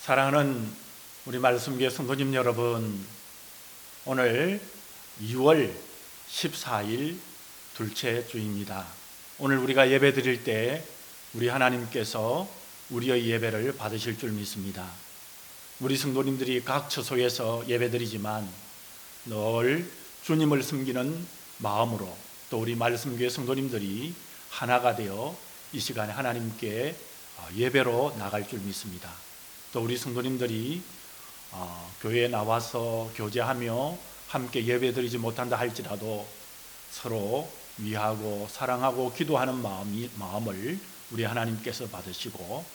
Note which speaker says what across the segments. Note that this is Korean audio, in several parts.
Speaker 1: 사랑하는 우리 말씀교회 성도님 여러분, 오늘 2월 14일 둘째 주입니다. 오늘 우리가 예배 드릴 때 우리 하나님께서 우리의 예배를 받으실 줄 믿습니다. 우리 성도님들이 각 처소에서 예배 드리지만 늘 주님을 섬기는 마음으로, 또 우리 말씀교회 성도님들이 하나가 되어 이 시간에 하나님께 예배로 나갈 줄 믿습니다. 또 우리 성도님들이 교회에 나와서 교제하며 함께 예배드리지 못한다 할지라도 서로 위하고 사랑하고 기도하는 마음을 우리 하나님께서 받으시고,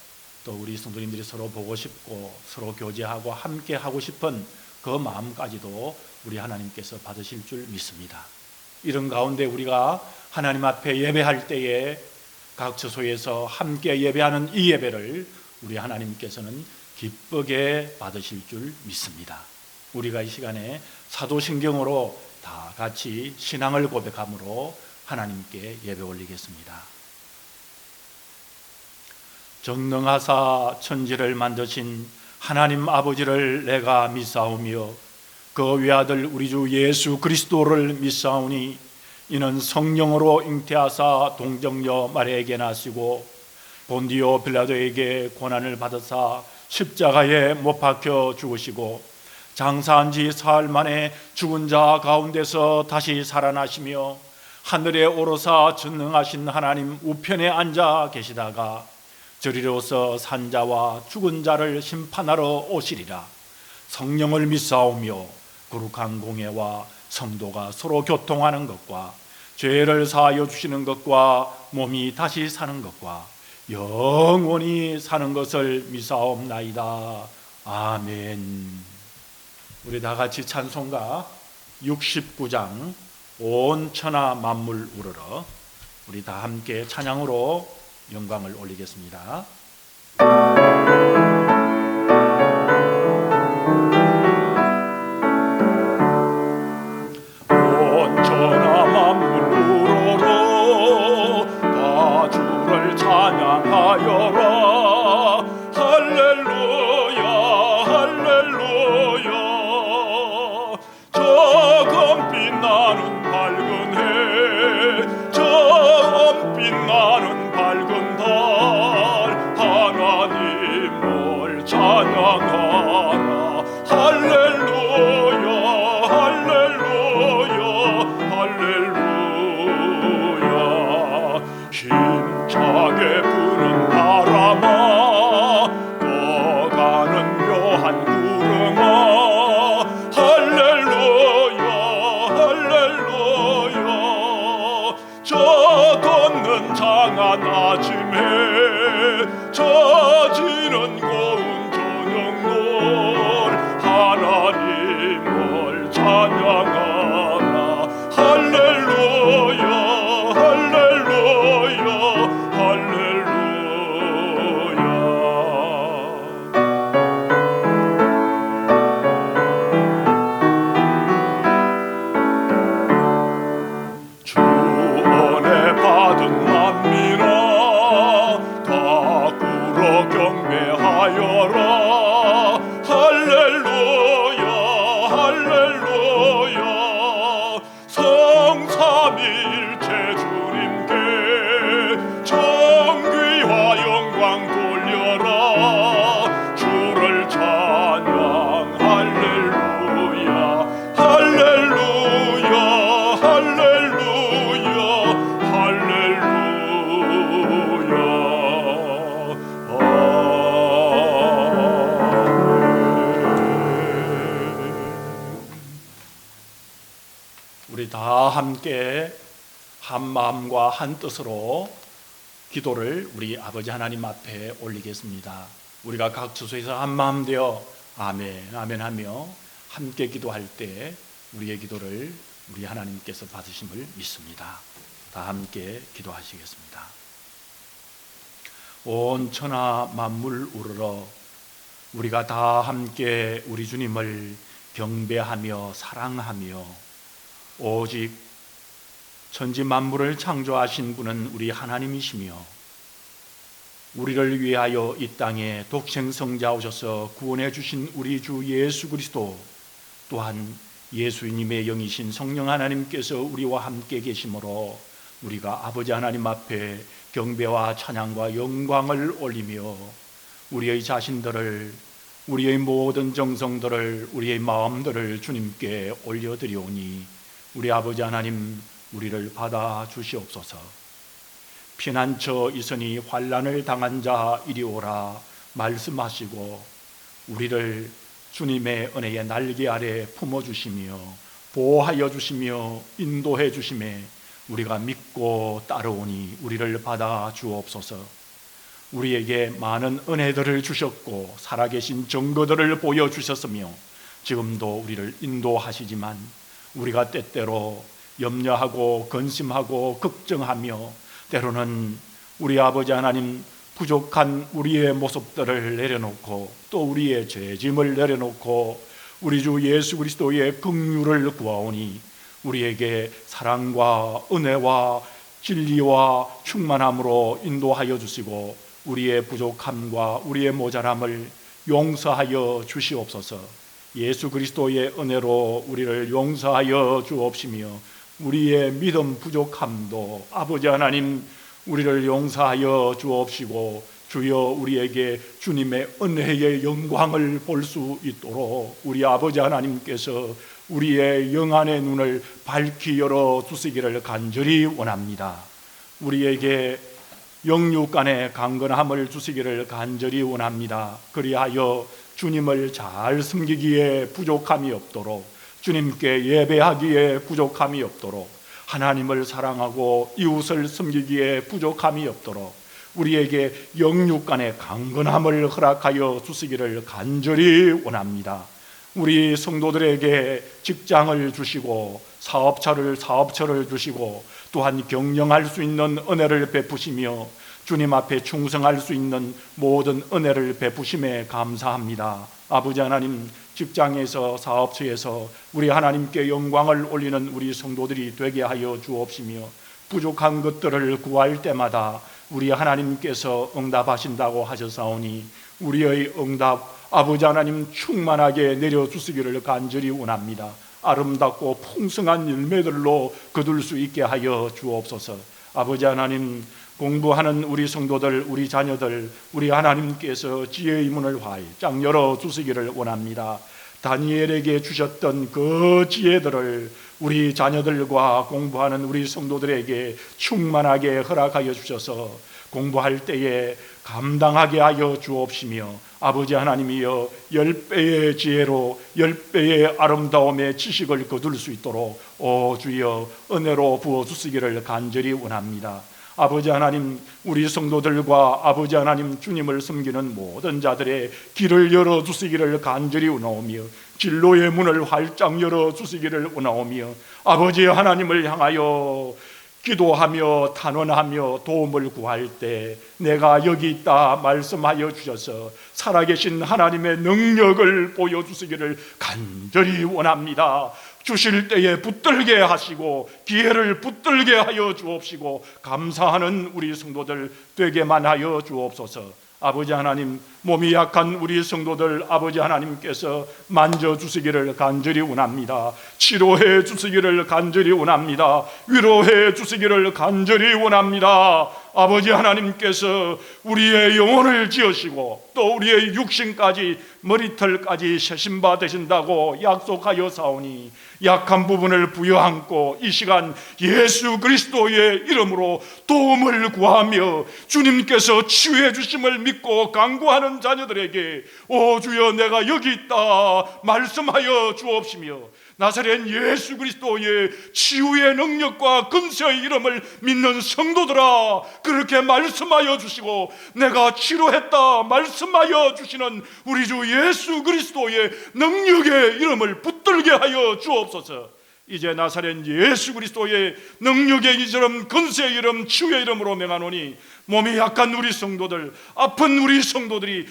Speaker 1: 또 우리 성도님들이 서로 보고 싶고 서로 교제하고 함께 하고 싶은 그 마음까지도 우리 하나님께서 받으실 줄 믿습니다. 이런 가운데 우리가 하나님 앞에 예배할 때에 각 처소에서 함께 예배하는 이 예배를 우리 하나님께서는 기쁘게 받으실 줄 믿습니다. 우리가 이 시간에 사도신경으로 다 같이 신앙을 고백함으로 하나님께 예배 올리겠습니다. 전능하사 천지를 만드신 하나님 아버지를 내가 믿사오며 그 외아들 우리 주 예수 그리스도를 믿사오니 이는 성령으로 잉태하사 동정녀 마리아에게 나시고 본디오 빌라도에게 고난을 받으사 십자가에 못 박혀 죽으시고 장사한 지 사흘 만에 죽은 자 가운데서 다시 살아나시며 하늘에 오르사 전능하신 하나님 우편에 앉아 계시다가 저리로서 산자와 죽은 자를 심판하러 오시리라. 성령을 믿사오며 거룩한 공예와 성도가 서로 교통하는 것과 죄를 사하여 주시는 것과 몸이 다시 사는 것과 영원히 사는 것을 믿사옵나이다. 아멘. 우리 다 같이 찬송가 69장 온 천하 만물 우러러, 우리 다 함께 찬양으로 영광을 올리겠습니다. 온 천하 만물 우러러 다 주를 찬양하여라. 할렐루야 할렐루야. 저 빛나는 밝은 해, 저 빛나는 밝은 달, 하나님을 찬양하라. 할렐루야 할렐루야 할렐루야. 힘차게 부는 바람아, 떠가는 묘한 구름아, 할렐루야 할렐루야. 저 돋는 장한 아침에 젖이는 고운 저녁놀, 하나님을 찬양하라. 할렐루야 할렐루야 할렐루야. 주 은혜 받은 만민아, 다 꿇어 경배하여라. 할렐루야 할렐루야. 성삼위일체 주님께 정귀와 영광 돌려라. 주를 찬양 할렐루야 할렐루야 할렐루야 할렐루야. 우리 다 함께 한 마음과 한 뜻으로 기도를 우리 아버지 하나님 앞에 올리겠습니다. 우리가 각 처소에서 한 마음 되어 아멘 아멘 하며 함께 기도할 때 우리의 기도를 우리 하나님께서 받으심을 믿습니다. 다 함께 기도하시겠습니다. 온 천하 만물 우러러 우리가 다 함께 우리 주님을 경배하며 사랑하며, 오직 천지 만물을 창조하신 분은 우리 하나님이시며 우리를 위하여 이 땅에 독생성자 오셔서 구원해 주신 우리 주 예수 그리스도, 또한 예수님의 영이신 성령 하나님께서 우리와 함께 계심으로 우리가 아버지 하나님 앞에 경배와 찬양과 영광을 올리며 우리의 자신들을, 우리의 모든 정성들을, 우리의 마음들을 주님께 올려드리오니 우리 아버지 하나님, 우리를 받아 주시옵소서. 피난처 있으니 환난을 당한 자 이리 오라 말씀하시고 우리를 주님의 은혜의 날개 아래 품어주시며 보호하여 주시며 인도해 주심에 우리가 믿고 따르오니 우리를 받아 주옵소서. 우리에게 많은 은혜들을 주셨고 살아계신 증거들을 보여주셨으며 지금도 우리를 인도하시지만 우리가 때때로 염려하고 근심하고 걱정하며 때로는 우리 아버지 하나님 부족한 우리의 모습들을 내려놓고 또 우리의 죄짐을 내려놓고 우리 주 예수 그리스도의 긍휼을 구하오니 우리에게 사랑과 은혜와 진리와 충만함으로 인도하여 주시고 우리의 부족함과 우리의 모자람을 용서하여 주시옵소서. 예수 그리스도의 은혜로 우리를 용서하여 주옵시며 우리의 믿음 부족함도 아버지 하나님 우리를 용서하여 주옵시고 주여 우리에게 주님의 은혜의 영광을 볼 수 있도록 우리 아버지 하나님께서 우리의 영안의 눈을 밝히 열어 주시기를 간절히 원합니다. 우리에게 영육간의 강건함을 주시기를 간절히 원합니다. 그리하여 주님을 잘 섬기기에 부족함이 없도록, 주님께 예배하기에 부족함이 없도록, 하나님을 사랑하고 이웃을 섬기기에 부족함이 없도록 우리에게 영육간의 강건함을 허락하여 주시기를 간절히 원합니다. 우리 성도들에게 직장을 주시고 사업처를 주시고 또한 경영할 수 있는 은혜를 베푸시며 주님 앞에 충성할 수 있는 모든 은혜를 베푸심에 감사합니다. 아버지 하나님, 직장에서 사업처에서 우리 하나님께 영광을 올리는 우리 성도들이 되게 하여 주옵시며 부족한 것들을 구할 때마다 우리 하나님께서 응답하신다고 하셨사오니 우리의 응답 아버지 하나님 충만하게 내려주시기를 간절히 원합니다. 아름답고 풍성한 열매들로 거둘 수 있게 하여 주옵소서. 아버지 하나님, 공부하는 우리 성도들, 우리 자녀들, 우리 하나님께서 지혜의 문을 활짝 열어주시기를 원합니다. 다니엘에게 주셨던 그 지혜들을 우리 자녀들과 공부하는 우리 성도들에게 충만하게 허락하여 주셔서 공부할 때에 감당하게 하여 주옵시며 아버지 하나님이여 10배의 지혜로 10배의 아름다움의 지식을 거둘 수 있도록 주여 은혜로 부어주시기를 간절히 원합니다. 아버지 하나님, 우리 성도들과 아버지 하나님 주님을 섬기는 모든 자들의 길을 열어주시기를 간절히 원하오며 진로의 문을 활짝 열어주시기를 원하오며 아버지 하나님을 향하여 기도하며 탄원하며 도움을 구할 때 내가 여기 있다 말씀하여 주셔서 살아계신 하나님의 능력을 보여주시기를 간절히 원합니다. 주실 때에 붙들게 하시고 기회를 붙들게 하여 주옵시고 감사하는 우리 성도들 되게만 하여 주옵소서. 아버지 하나님, 몸이 약한 우리 성도들 아버지 하나님께서 만져주시기를 간절히 원합니다. 치료해 주시기를 간절히 원합니다. 위로해 주시기를 간절히 원합니다. 아버지 하나님께서 우리의 영혼을 지으시고 또 우리의 육신까지 머리털까지 세신바 되신다고 약속하여 사오니 약한 부분을 부여안고 이 시간 예수 그리스도의 이름으로 도움을 구하며 주님께서 치유해 주심을 믿고 간구하는 자녀들에게 주여 내가 여기 있다 말씀하여 주옵시며 나사렛 예수 그리스도의 치유의 능력과 근세의 이름을 믿는 성도들아 그렇게 말씀하여 주시고 내가 치료했다 말씀하여 주시는 우리 주 예수 그리스도의 능력의 이름을 붙들게 하여 주옵소서. 이제 나사렛 예수 그리스도의 능력의 이름, 근세의 이름, 치유의 이름으로 명하노니 몸이 약한 우리 성도들, 아픈 우리 성도들이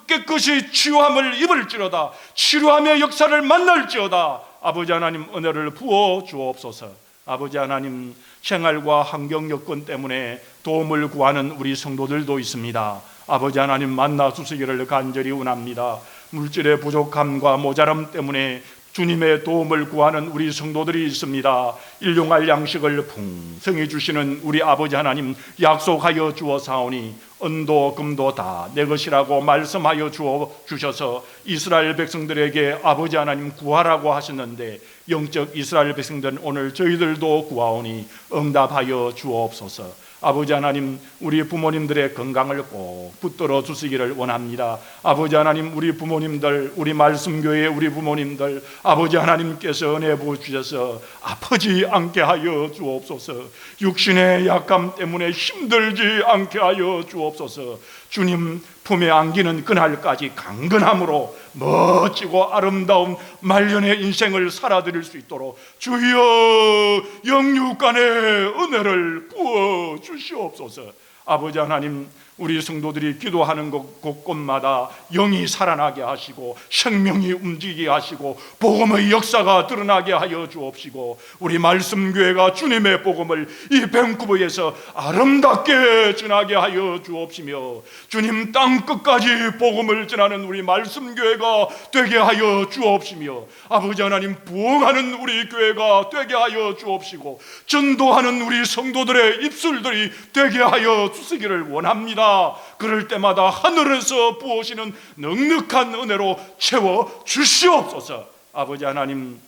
Speaker 1: 깨끗이 치유함을 입을지어다 치료함의 역사를 만날지어다 아버지 하나님 은혜를 부어 주옵소서. 아버지 하나님, 생활과 환경 여건 때문에 도움을 구하는 우리 성도들도 있습니다. 아버지 하나님, 만나 주시기를 간절히 원합니다. 물질의 부족함과 모자람 때문에 주님의 도움을 구하는 우리 성도들이 있습니다. 일용할 양식을 풍성히 주시는 우리 아버지 하나님, 약속하여 주어사오니 은도 금도 다 내 것이라고 말씀하여 주셔서 이스라엘 백성들에게 아버지 하나님 구하라고 하셨는데, 영적 이스라엘 백성들은 오늘 저희들도 구하오니 응답하여 주옵소서. 아버지 하나님, 우리 부모님들의 건강을 꼭 붙들어 주시기를 원합니다. 아버지 하나님, 우리 부모님들, 우리 말씀교회 우리 부모님들, 아버지 하나님께서 은혜 부어주셔서 아프지 않게 하여 주옵소서. 육신의 약함 때문에 힘들지 않게 하여 주옵소서. 주님 품에 안기는 그날까지 강건함으로 멋지고 아름다운 말년의 인생을 살아드릴 수 있도록 주여 영육간의 은혜를 부어 주시옵소서. 아버지 하나님, 우리 성도들이 기도하는 곳곳마다 영이 살아나게 하시고 생명이 움직이게 하시고 복음의 역사가 드러나게 하여 주옵시고, 우리 말씀교회가 주님의 복음을 이 밴쿠버에서 아름답게 전하게 하여 주옵시며, 주님 땅 끝까지 복음을 전하는 우리 말씀교회가 되게 하여 주옵시며, 아버지 하나님, 부흥하는 우리 교회가 되게 하여 주옵시고, 전도하는 우리 성도들의 입술들이 되게 하여 주시기를 원합니다. 그럴 때마다 하늘에서 부어오시는 넉넉한 은혜로 채워 주시옵소서. 아버지 하나님,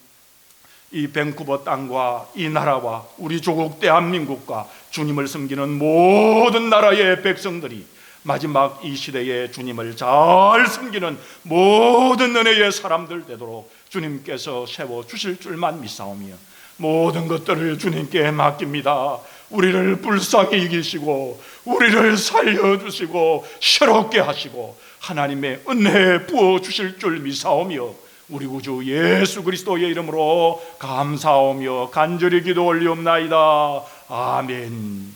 Speaker 1: 이 밴쿠버 땅과 이 나라와 우리 조국 대한민국과 주님을 섬기는 모든 나라의 백성들이 마지막 이 시대에 주님을 잘 섬기는 모든 은혜의 사람들 되도록 주님께서 세워주실 줄만 믿사오며, 모든 것들을 주님께 맡깁니다. 우리를 불쌍히 이기시고 우리를 살려주시고 새롭게 하시고 하나님의 은혜 부어주실 줄 믿사오며, 우리 구주 예수 그리스도의 이름으로 감사하며 간절히 기도 올리옵나이다. 아멘.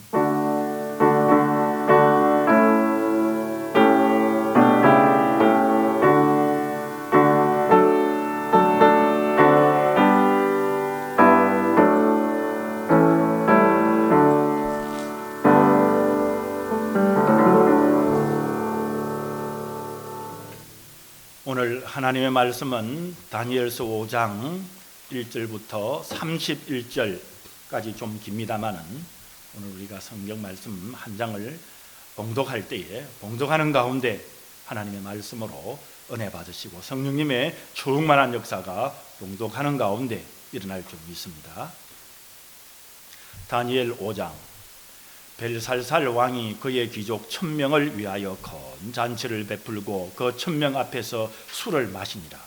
Speaker 1: 오늘 하나님의 말씀은 다니엘서 5장 1절부터 31절까지 좀 깁니다만은, 오늘 우리가 성경 말씀 한 장을 봉독할 때에 봉독하는 가운데 하나님의 말씀으로 은혜 받으시고 성령님의 충만한 역사가 봉독하는 가운데 일어날 줄 믿습니다. 다니엘 5장. 벨살살 왕이 그의 귀족 1000명을 위하여 큰 잔치를 베풀고 그 1000명 앞에서 술을 마시니라.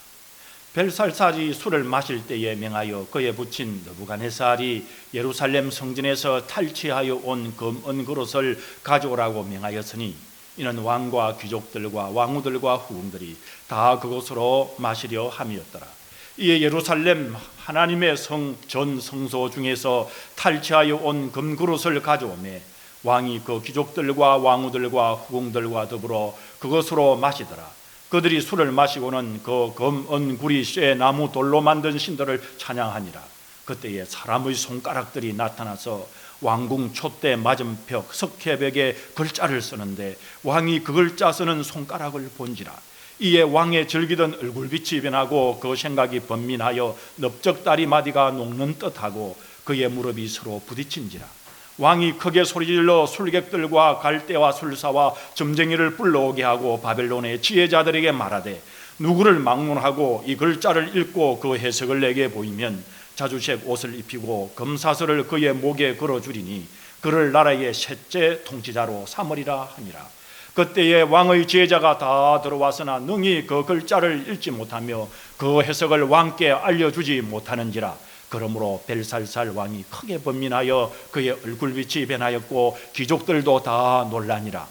Speaker 1: 벨살살이 술을 마실 때에 명하여 그의 부친 느부갓네살이 예루살렘 성전에서 탈취하여 온 금은 그릇을 가져오라고 명하였으니, 이는 왕과 귀족들과 왕후들과 후궁들이 다 그곳으로 마시려 함이었더라. 이에 예루살렘 하나님의 전 성소 중에서 탈취하여 온 금그릇을 가져오매 왕이 그 귀족들과 왕후들과 후궁들과 더불어 그것으로 마시더라. 그들이 술을 마시고는 그 금은 구리 쇠 나무 돌로 만든 신들을 찬양하니라. 그때에 사람의 손가락들이 나타나서 왕궁 촛대 맞은벽 석회벽에 글자를 쓰는데 왕이 그 글자 쓰는 손가락을 본지라. 이에 왕의 즐기던 얼굴빛이 변하고 그 생각이 번민하여 넓적다리 마디가 녹는 듯하고 그의 무릎이 서로 부딪힌지라. 왕이 크게 소리질러 술객들과 갈대와 술사와 점쟁이를 불러오게 하고 바벨론의 지혜자들에게 말하되, 누구를 막론하고 이 글자를 읽고 그 해석을 내게 보이면 자주색 옷을 입히고 금사슬을 그의 목에 걸어주리니 그를 나라의 셋째 통치자로 삼으리라 하니라. 그때에 왕의 지혜자가 다 들어왔으나 능히 그 글자를 읽지 못하며 그 해석을 왕께 알려주지 못하는지라. 그러므로 벨살살 왕이 크게 번민하여 그의 얼굴빛이 변하였고 귀족들도 다 놀라니라.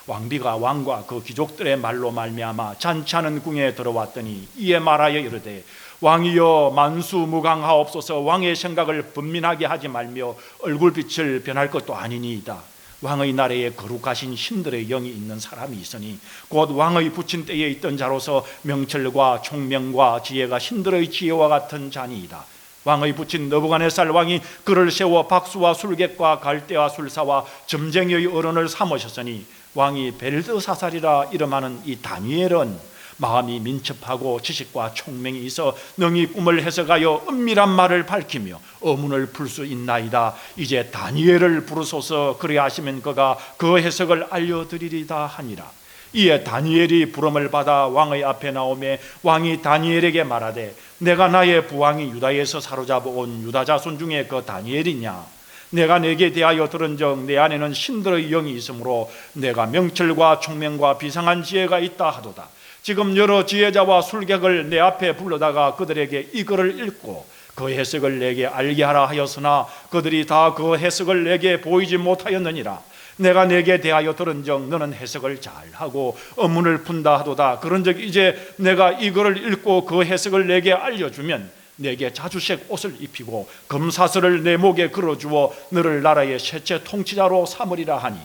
Speaker 1: 왕비가 왕과 그 귀족들의 말로 말미암아 잔치하는 궁에 들어왔더니 이에 말하여 이르되, 왕이여 만수무강하옵소서. 왕의 생각을 번민하게 하지 말며 얼굴빛을 변할 것도 아니니이다. 왕의 나라에 거룩하신 신들의 영이 있는 사람이 있으니 곧 왕의 부친 때에 있던 자로서 명철과 총명과 지혜가 신들의 지혜와 같은 자니이다. 왕의 부친 느부갓네살 왕이 그를 세워 박수와 술객과 갈대와 술사와 점쟁이의 어른을 삼으셨으니 왕이 벨드사살이라 이름하는 이 다니엘은 마음이 민첩하고 지식과 총명이 있어 능히 꿈을 해석하여 은밀한 말을 밝히며 어문을 풀 수 있나이다. 이제 다니엘을 부르소서. 그리 하시면 그가 그 해석을 알려드리리다 하니라. 이에 다니엘이 부름을 받아 왕의 앞에 나오매 왕이 다니엘에게 말하되 내가 나의 부왕이 유다에서 사로잡아 온 유다 자손 중에 그 다니엘이냐? 내가 내게 대하여 들은즉 내 안에는 신들의 영이 있으므로 내가 명철과 총명과 비상한 지혜가 있다 하도다. 지금 여러 지혜자와 술객을 내 앞에 불러다가 그들에게 이 글을 읽고 그 해석을 내게 알게 하라 하였으나 그들이 다 그 해석을 내게 보이지 못하였느니라. 내가 내게 대하여 들은즉 너는 해석을 잘하고 의문을 푼다 하도다. 그런즉 이제 내가 이 글을 읽고 그 해석을 내게 알려주면 내게 자주색 옷을 입히고 금사슬을 내 목에 걸어주어 너를 나라의 셋째 통치자로 삼으리라 하니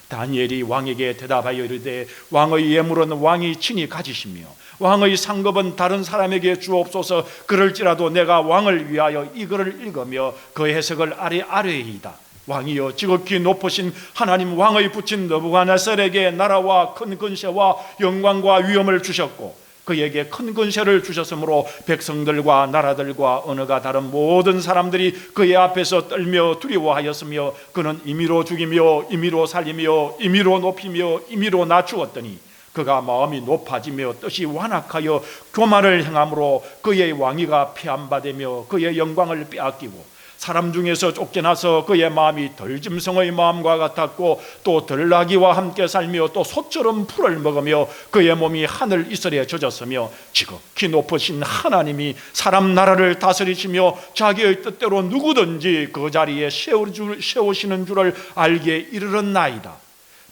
Speaker 1: 다니엘이 왕에게 대답하여 이르되 왕의 예물은 왕이 친히 가지시며 왕의 상급은 다른 사람에게 주옵소서. 그럴지라도 내가 왕을 위하여 이 글을 읽으며 그 해석을 아뢰이다. 왕이여 지극히 높으신 하나님 왕의 부친 느부갓네살에게 나라와 큰 근세와 영광과 위엄을 주셨고 그에게 큰 근세를 주셨으므로 백성들과 나라들과 언어가 다른 모든 사람들이 그의 앞에서 떨며 두려워하였으며 그는 임의로 죽이며 임의로 살리며 임의로 높이며 임의로 낮추었더니 그가 마음이 높아지며 뜻이 완악하여 교만을 행함으로 그의 왕위가 폐함받으며 그의 영광을 빼앗기고 사람 중에서 쫓겨나서 그의 마음이 덜짐승의 마음과 같았고 또 들나귀와 함께 살며 또 소처럼 풀을 먹으며 그의 몸이 하늘 이슬에 젖었으며 지극히 높으신 하나님이 사람 나라를 다스리시며 자기의 뜻대로 누구든지 그 자리에 세우시는 줄을 알게 이르렀나이다.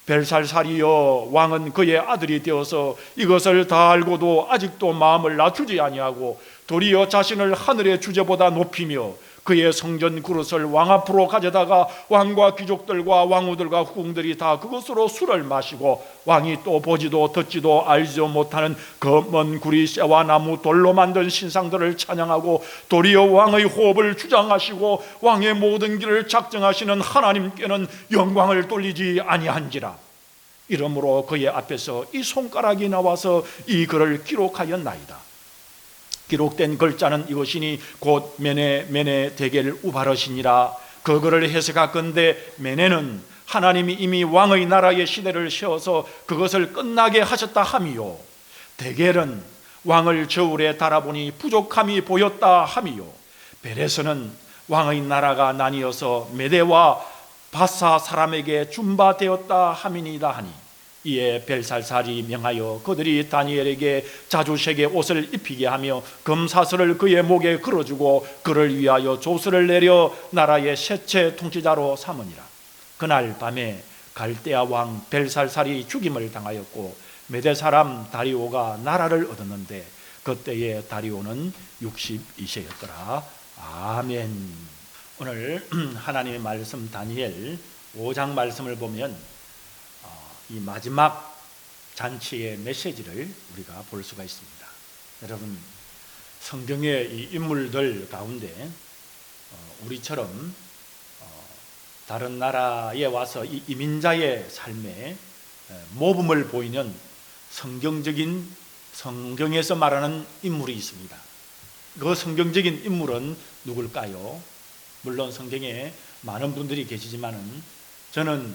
Speaker 1: 벨살살이여 왕은 그의 아들이 되어서 이것을 다 알고도 아직도 마음을 낮추지 아니하고 도리어 자신을 하늘의 주제보다 높이며 그의 성전 그릇을 왕 앞으로 가져다가 왕과 귀족들과 왕후들과 후궁들이 다 그것으로 술을 마시고 왕이 또 보지도 듣지도 알지도 못하는 그 먼 구리 쇠와 나무 돌로 만든 신상들을 찬양하고 도리어 왕의 호흡을 주장하시고 왕의 모든 길을 작정하시는 하나님께는 영광을 돌리지 아니한지라. 이러므로 그의 앞에서 이 손가락이 나와서 이 글을 기록하였나이다. 기록된 글자는 이것이니 곧 메네 데겔 우바르시니라. 그 글을 해석하건대 메네는 하나님이 이미 왕의 나라의 시대를 세워서 그것을 끝나게 하셨다 함이요, 데겔은 왕을 저울에 달아보니 부족함이 보였다 함이요, 베레스는 왕의 나라가 나뉘어서 메대와 바사 사람에게 준바되었다 함이니이다 하니 이에 벨살살이 명하여 그들이 다니엘에게 자주색의 옷을 입히게 하며 금사슬을 그의 목에 걸어주고 그를 위하여 조서를 내려 나라의 셋째 통치자로 삼으니라. 그날 밤에 갈대아 왕 벨살살이 죽임을 당하였고 메대 사람 다리오가 나라를 얻었는데 그때의 다리오는 62세였더라. 아멘. 오늘 하나님의 말씀 다니엘 5장 말씀을 보면 이 마지막 잔치의 메시지를 우리가 볼 수가 있습니다. 여러분, 성경의 이 인물들 가운데 우리처럼 다른 나라에 와서 이 이민자의 삶에 모범을 보이는 성경에서 말하는 인물이 있습니다. 그 성경적인 인물은 누굴까요? 물론 성경에 많은 분들이 계시지만은 저는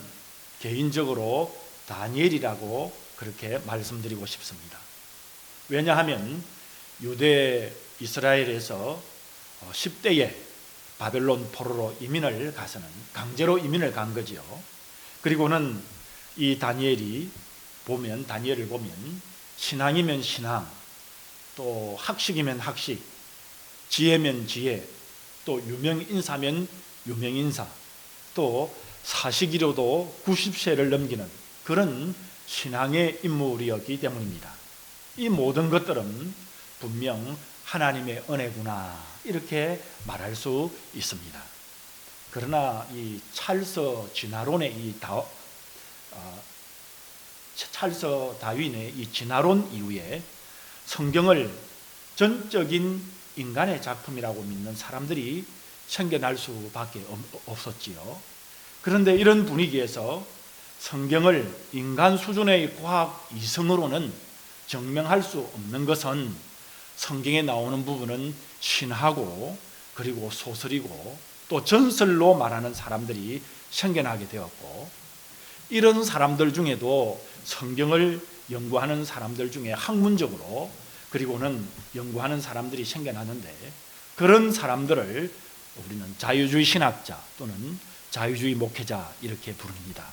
Speaker 1: 개인적으로 다니엘이라고 그렇게 말씀드리고 싶습니다. 왜냐하면 유대 이스라엘에서 10대에 바벨론 포로로 이민을 가서는 강제로 이민을 간 거지요. 그리고는 이 다니엘을 보면 신앙이면 신앙, 또 학식이면 학식, 지혜면 지혜, 또 유명인사면 유명인사, 또 사시기로도 90세를 넘기는 그런 신앙의 인물이었기 때문입니다. 이 모든 것들은 분명 하나님의 은혜구나 이렇게 말할 수 있습니다. 그러나 이 찰스 진화론의 찰스 다윈의 이 진화론 이후에 성경을 전적인 인간의 작품이라고 믿는 사람들이 생겨날 수밖에 없었지요. 그런데 이런 분위기에서 성경을 인간 수준의 과학 이성으로는 증명할 수 없는 것은 성경에 나오는 부분은 신하고 그리고 소설이고 또 전설로 말하는 사람들이 생겨나게 되었고, 이런 사람들 중에도 성경을 연구하는 사람들 중에 학문적으로 그리고는 연구하는 사람들이 생겨나는데, 그런 사람들을 우리는 자유주의 신학자 또는 자유주의 목회자 이렇게 부릅니다.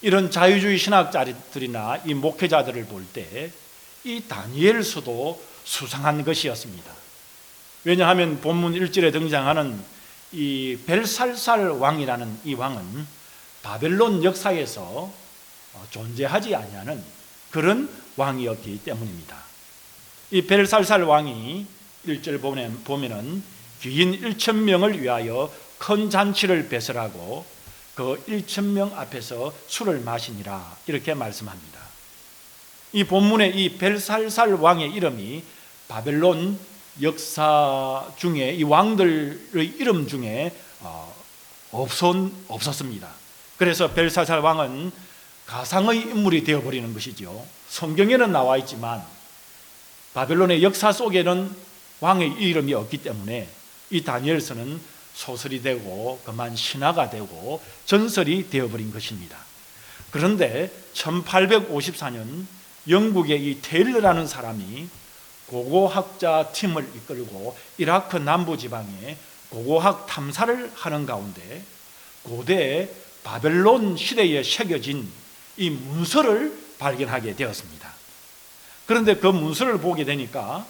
Speaker 1: 이런 자유주의 신학자들이나 이 목회자들을 볼 때 이 다니엘서도 수상한 것이었습니다. 왜냐하면 본문 1절에 등장하는 이 벨살살 왕이라는 이 왕은 바벨론 역사에서 존재하지 아니하는 그런 왕이었기 때문입니다. 이 벨살살 왕이 1절 보면은 귀인 1,000명을 위하여 큰 잔치를 배설하고 그 1,000명 앞에서 술을 마시니라 이렇게 말씀합니다. 이 본문의 이 벨살살 왕의 이름이 바벨론 역사 중에 이 왕들의 이름 중에 없었습니다. 그래서 벨살살 왕은 가상의 인물이 되어버리는 것이죠. 성경에는 나와 있지만 바벨론의 역사 속에는 왕의 이름이 없기 때문에 이 다니엘서는 소설이 되고 그만 신화가 되고 전설이 되어버린 것입니다. 그런데 1854년 영국의 이 테일러라는 사람이 고고학자 팀을 이끌고 이라크 남부 지방에 고고학 탐사를 하는 가운데 고대 바벨론 시대에 새겨진 이 문서를 발견하게 되었습니다. 그런데 그 문서를 보게 되니까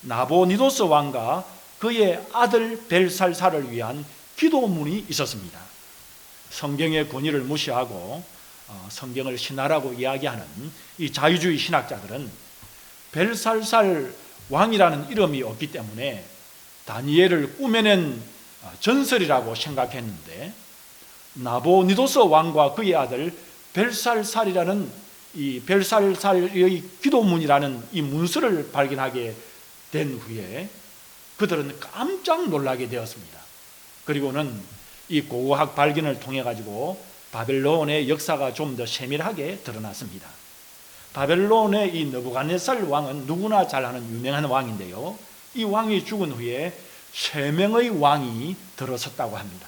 Speaker 1: 나보니도스 왕과 그의 아들 벨살살을 위한 기도문이 있었습니다. 성경의 권위를 무시하고 성경을 신화라고 이야기하는 이 자유주의 신학자들은 벨살살 왕이라는 이름이 없기 때문에 다니엘을 꾸며낸 전설이라고 생각했는데, 나보니도스 왕과 그의 아들 벨살살이라는 이 벨살살의 기도문이라는 이 문서를 발견하게 된 후에 그들은 깜짝 놀라게 되었습니다. 그리고는 이 고고학 발견을 통해 가지고 바벨론의 역사가 좀 더 세밀하게 드러났습니다. 바벨론의 이 느부갓네살 왕은 누구나 잘 아는 유명한 왕인데요, 이 왕이 죽은 후에 3명의 왕이 들어섰다고 합니다.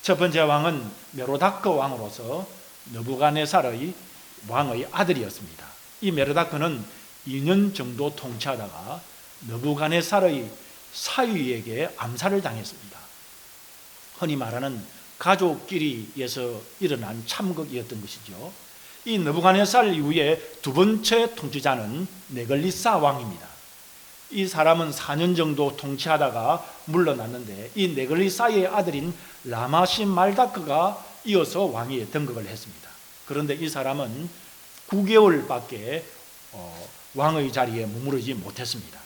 Speaker 1: 첫 번째 왕은 메로다크 왕으로서 느부갓네살의 왕의 아들이었습니다. 이 메로다크는 2년 정도 통치하다가 느부갓네살의 사위에게 암살을 당했습니다. 흔히 말하는 가족끼리에서 일어난 참극이었던 것이죠. 이 느부갓네살 이후에 두 번째 통치자는 네글리사 왕입니다. 이 사람은 4년 정도 통치하다가 물러났는데 이 네글리사의 아들인 라마시 말다크가 이어서 왕위에 등극을 했습니다. 그런데 이 사람은 9개월밖에 왕의 자리에 머무르지 못했습니다.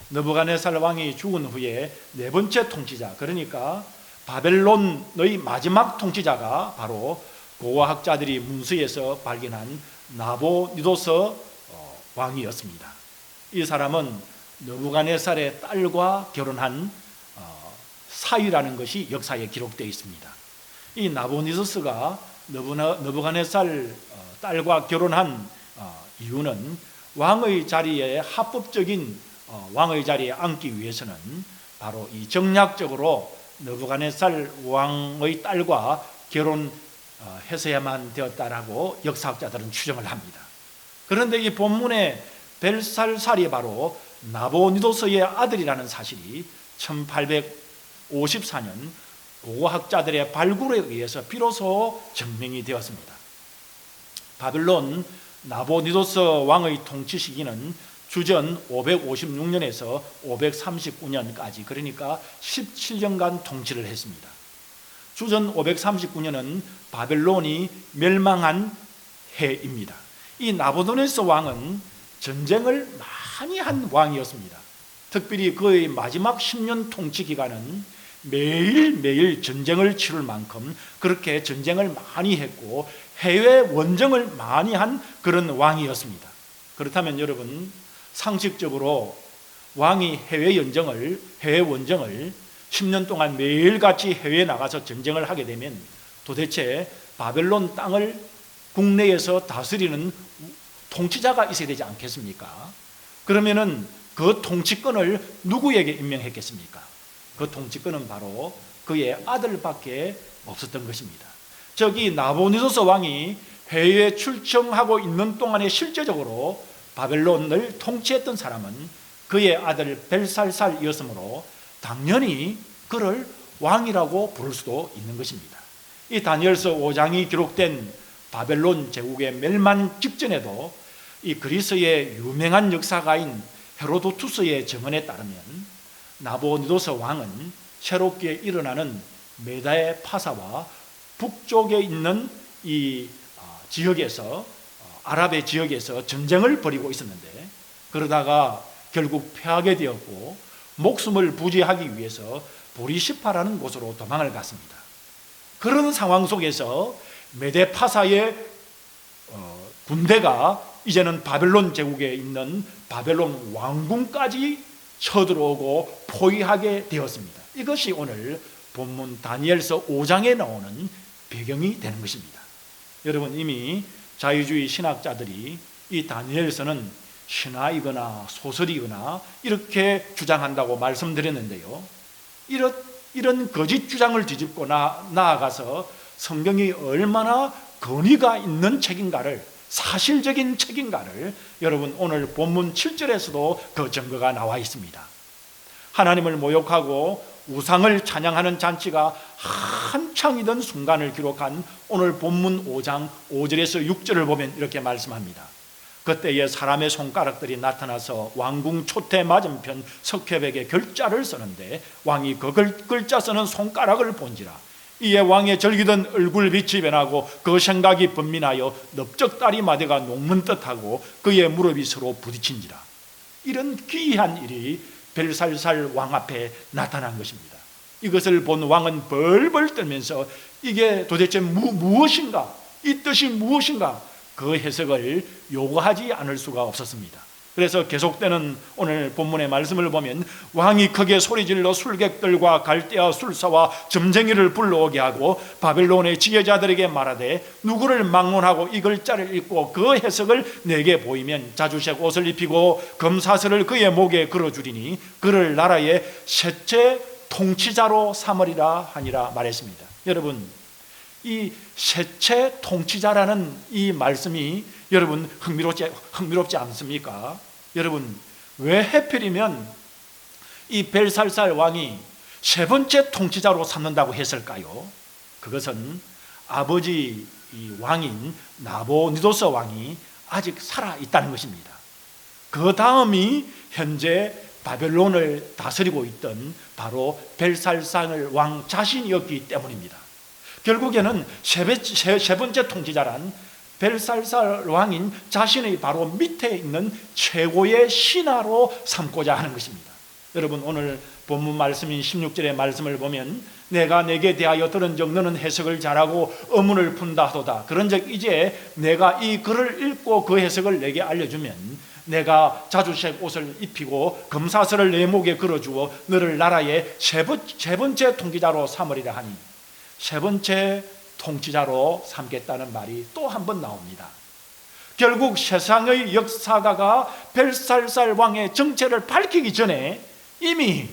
Speaker 1: 느부갓네살 왕이 죽은 후에 네 번째 통치자, 그러니까 바벨론의 마지막 통치자가 바로 고고학자들이 문서에서 발견한 나보니도스 왕이었습니다. 이 사람은 느부갓네살의 딸과 결혼한 사위라는 것이 역사에 기록되어 있습니다. 이 나보니도스가 느부갓네살 딸과 결혼한 이유는 왕의 자리에 합법적인 왕의 자리에 앉기 위해서는 바로 이 정략적으로 느부갓네살 왕의 딸과 결혼했어야만 되었다라고 역사학자들은 추정을 합니다. 그런데 이 본문의 벨살살이 바로 나보니도스의 아들이라는 사실이 1854년 고고학자들의 발굴에 의해서 비로소 증명이 되었습니다. 바벨론 나보니도스 왕의 통치 시기는 주전 556년에서 539년까지, 그러니까 17년간 통치를 했습니다. 주전 539년은 바벨론이 멸망한 해입니다. 이 나부ход네살 왕은 전쟁을 많이 한 왕이었습니다. 특별히 그의 마지막 10년 통치 기간은 매일매일 전쟁을 치를 만큼 그렇게 전쟁을 많이 했고 해외 원정을 많이 한 그런 왕이었습니다. 그렇다면 여러분, 상식적으로 왕이 해외 원정을 10년 동안 매일같이 해외에 나가서 전쟁을 하게 되면 도대체 바벨론 땅을 국내에서 다스리는 통치자가 있어야 되지 않겠습니까? 그러면은 그 통치권을 누구에게 임명했겠습니까? 그 통치권은 바로 그의 아들밖에 없었던 것입니다. 저기 나보니도스 왕이 해외에 출정하고 있는 동안에 실제적으로 바벨론을 통치했던 사람은 그의 아들 벨살살이었으므로 당연히 그를 왕이라고 부를 수도 있는 것입니다. 이 다니엘서 5장이 기록된 바벨론 제국의 멸망 직전에도 이 그리스의 유명한 역사가인 헤로도투스의 증언에 따르면 나보니도스 왕은 새롭게 일어나는 메다의 파사와 북쪽에 있는 이 지역에서 아랍의 지역에서 전쟁을 벌이고 있었는데 그러다가 결국 패하게 되었고 목숨을 부지하기 위해서 보리시파라는 곳으로 도망을 갔습니다. 그런 상황 속에서 메데 파사의 군대가 이제는 바벨론 제국에 있는 바벨론 왕궁까지 쳐들어오고 포위하게 되었습니다. 이것이 오늘 본문 다니엘서 5장에 나오는 배경이 되는 것입니다. 여러분, 이미 자유주의 신학자들이 이 다니엘서는 신화이거나 소설이거나 이렇게 주장한다고 말씀드렸는데요, 이런 거짓 주장을 뒤집고 나아가서 성경이 얼마나 권위가 있는 책인가를, 사실적인 책인가를 여러분 오늘 본문 7절에서도 그 증거가 나와 있습니다. 하나님을 모욕하고 우상을 찬양하는 잔치가 한창이던 순간을 기록한 오늘 본문 5장 5절에서 6절을 보면 이렇게 말씀합니다. 그때에 사람의 손가락들이 나타나서 왕궁 초대 맞은편 석회벽에 글자를 쓰는데 왕이 그 글자 쓰는 손가락을 본지라. 이에 왕의 절기던 얼굴빛이 변하고 그 생각이 번민하여 넓적다리 마대가 녹는 듯하고 그의 무릎이 서로 부딪힌지라. 이런 기이한 일이 벨살살 왕 앞에 나타난 것입니다. 이것을 본 왕은 벌벌 떨면서 이게 도대체 무엇인가, 이 뜻이 무엇인가, 그 해석을 요구하지 않을 수가 없었습니다. 그래서 계속되는 오늘 본문의 말씀을 보면 왕이 크게 소리질러 술객들과 갈대아 술사와 점쟁이를 불러오게 하고 바벨론의 지혜자들에게 말하되 누구를 막론하고 이 글자를 읽고 그 해석을 내게 보이면 자주색 옷을 입히고 금사슬을 그의 목에 걸어주리니 그를 나라의 셋째 통치자로 삼으리라 하니라 말했습니다. 여러분, 이 셋째 통치자라는 이 말씀이 여러분 흥미롭지 않습니까? 여러분, 왜 하필이면 이 벨살살 왕이 세 번째 통치자로 삼는다고 했을까요? 그것은 아버지 이 왕인 나보니도스 왕이 아직 살아있다는 것입니다. 그 다음이 현재 바벨론을 다스리고 있던 바로 벨살살 왕 자신이었기 때문입니다. 결국에는 세 번째 통치자란 벨살살 왕인 자신의 바로 밑에 있는 최고의 신하로 삼고자 하는 것입니다. 여러분, 오늘 본문 말씀인 16절의 말씀을 보면 내가 내게 대하여 들은 적 너는 해석을 잘하고 어문을 푼다 하도다. 그런즉 이제 내가 이 글을 읽고 그 해석을 내게 알려주면 내가 자주색 옷을 입히고 금사슬을 내 목에 걸어주어 너를 나라의 세 번째 통치자로 삼으리라 하니, 세 번째 통치자로 삼겠다는 말이 또 한 번 나옵니다. 결국 세상의 역사가가 벨살살 왕의 정체를 밝히기 전에 이미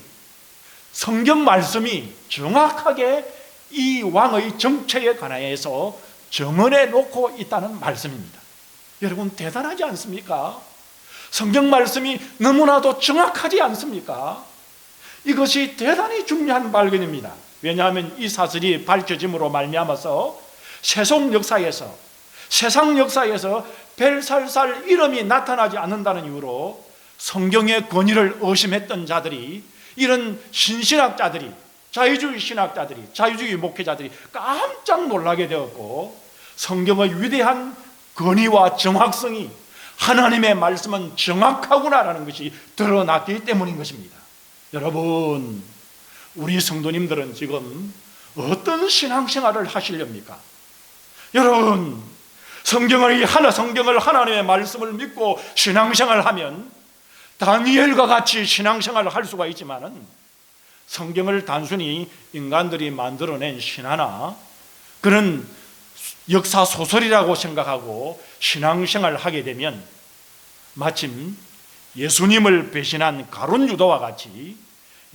Speaker 1: 성경 말씀이 정확하게 이 왕의 정체에 관하여서 정언해 놓고 있다는 말씀입니다. 여러분, 대단하지 않습니까? 성경 말씀이 너무나도 정확하지 않습니까? 이것이 대단히 중요한 발견입니다. 왜냐하면 이 사실이 밝혀짐으로 말미암아서 세상 역사에서 벨살살 이름이 나타나지 않는다는 이유로 성경의 권위를 의심했던 자들이, 이런 신신학자들이, 자유주의 신학자들이, 자유주의 목회자들이 깜짝 놀라게 되었고, 성경의 위대한 권위와 정확성이, 하나님의 말씀은 정확하구나라는 것이 드러났기 때문인 것입니다. 여러분, 우리 성도님들은 지금 어떤 신앙생활을 하시렵니까? 여러분, 성경을 하나님의 말씀을 믿고 신앙생활을 하면 다니엘과 같이 신앙생활을 할 수가 있지만은 성경을 단순히 인간들이 만들어낸 신화나 그런 역사 소설이라고 생각하고 신앙생활을 하게 되면 마침 예수님을 배신한 가룟 유다와 같이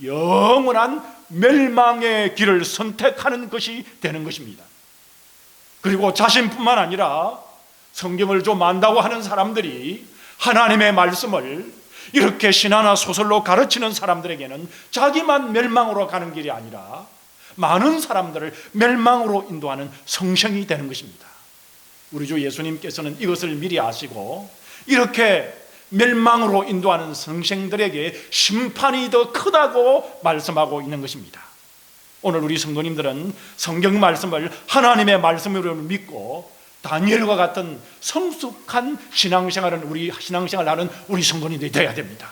Speaker 1: 영원한 멸망의 길을 선택하는 것이 되는 것입니다. 그리고 자신뿐만 아니라 성경을 좀 안다고 하는 사람들이 하나님의 말씀을 이렇게 신화나 소설로 가르치는 사람들에게는 자기만 멸망으로 가는 길이 아니라 많은 사람들을 멸망으로 인도하는 성생이 되는 것입니다. 우리 주 예수님께서는 이것을 미리 아시고 이렇게 멸망으로 인도하는 성생들에게 심판이 더 크다고 말씀하고 있는 것입니다. 오늘 우리 성도님들은 성경 말씀을 하나님의 말씀으로 믿고 다니엘과 같은 성숙한 신앙생활을 하는 우리 성도님들이 되어야 됩니다.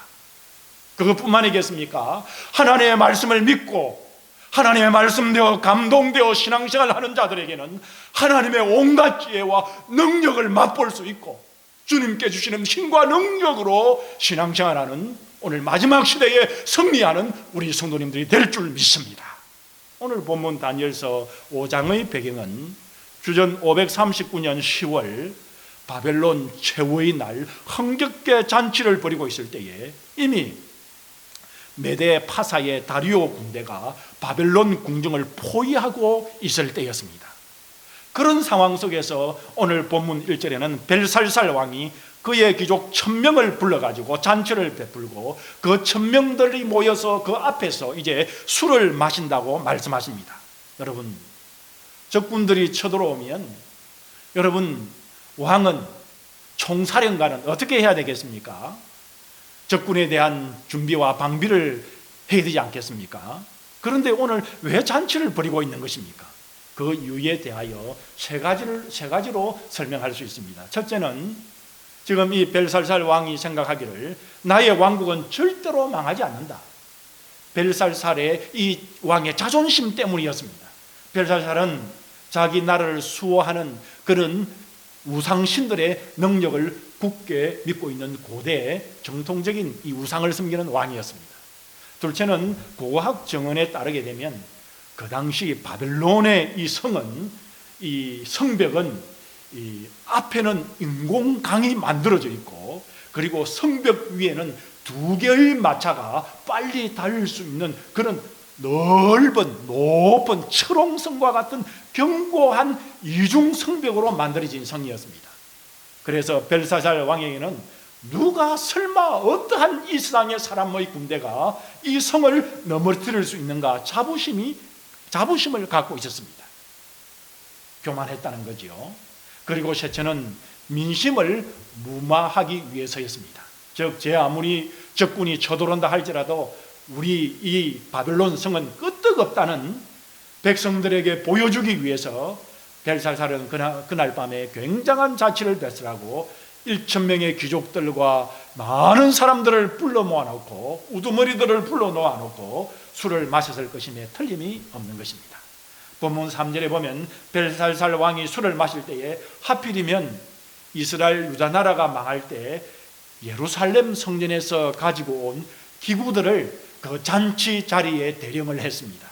Speaker 1: 그것뿐만 아니겠습니까? 하나님의 말씀을 믿고 하나님의 말씀되어 감동되어 신앙생활을 하는 자들에게는 하나님의 온갖 지혜와 능력을 맛볼 수 있고 주님께 주시는 힘과 능력으로 신앙생활하는 오늘 마지막 시대에 승리하는 우리 성도님들이 될 줄 믿습니다. 오늘 본문 다니엘서 5장의 배경은 주전 539년 10월 바벨론 최후의 날 흥겹게 잔치를 벌이고 있을 때에 이미 메데 파사의 다리오 군대가 바벨론 궁정을 포위하고 있을 때였습니다. 그런 상황 속에서 오늘 본문 1절에는 벨살살 왕이 그의 귀족 1000명을 불러가지고 잔치를 베풀고 그 1000명들이 모여서 그 앞에서 이제 술을 마신다고 말씀하십니다. 여러분, 적군들이 쳐들어오면 여러분, 왕은 총사령관은 어떻게 해야 되겠습니까? 적군에 대한 준비와 방비를 해야 되지 않겠습니까? 그런데 오늘 왜 잔치를 벌이고 있는 것입니까? 그 이유에 대하여 세 가지로 설명할 수 있습니다. 첫째는 지금 이 벨살살 왕이 생각하기를 나의 왕국은 절대로 망하지 않는다. 벨살살의 이 왕의 자존심 때문이었습니다. 벨살살은 자기 나라를 수호하는 그런 우상신들의 능력을 굳게 믿고 있는 고대 정통적인 이 우상을 섬기는 왕이었습니다. 둘째는 고고학 정언에 따르게 되면 그 당시 바벨론의 이 성은, 이 성벽은 이 앞에는 인공강이 만들어져 있고 그리고 성벽 위에는 2개의 마차가 빨리 달릴 수 있는 그런 넓은 높은 철옹성과 같은 견고한 이중 성벽으로 만들어진 성이었습니다. 그래서 벨사살 왕에게는 누가 설마 어떠한 이 세상의 사람의 군대가 이 성을 넘어뜨릴 수 있는가 자부심을 갖고 있었습니다. 교만했다는 거지요. 그리고 셋째는 민심을 무마하기 위해서였습니다. 즉 제 아무리 적군이 쳐들어온다 할지라도 우리 이 바벨론 성은 끄떡없다는 백성들에게 보여주기 위해서 벨살살은 그날 밤에 굉장한 잔치를 베풀고 1000명의 귀족들과 많은 사람들을 불러 모아놓고 우두머리들을 불러 놓아놓고 술을 마셨을 것임에 틀림이 없는 것입니다. 본문 3절에 보면 벨살살 왕이 술을 마실 때에 하필이면 이스라엘 유다 나라가 망할 때 예루살렘 성전에서 가지고 온 기구들을 그 잔치 자리에 대령을 했습니다.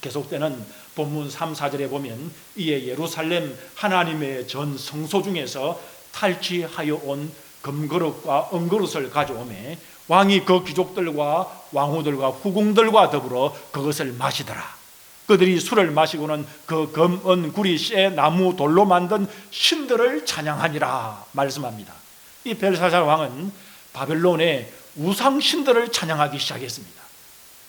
Speaker 1: 계속되는 본문 3, 4절에 보면 이에 예루살렘 하나님의 전 성소 중에서 탈취하여 온 금그릇과 은그릇을 가져오매 왕이 그 귀족들과 왕후들과 후궁들과 더불어 그것을 마시더라. 그들이 술을 마시고는 그 금, 은, 구리, 쇠, 나무, 돌로 만든 신들을 찬양하니라 말씀합니다. 이 벨사살 왕은 바벨론의 우상신들을 찬양하기 시작했습니다.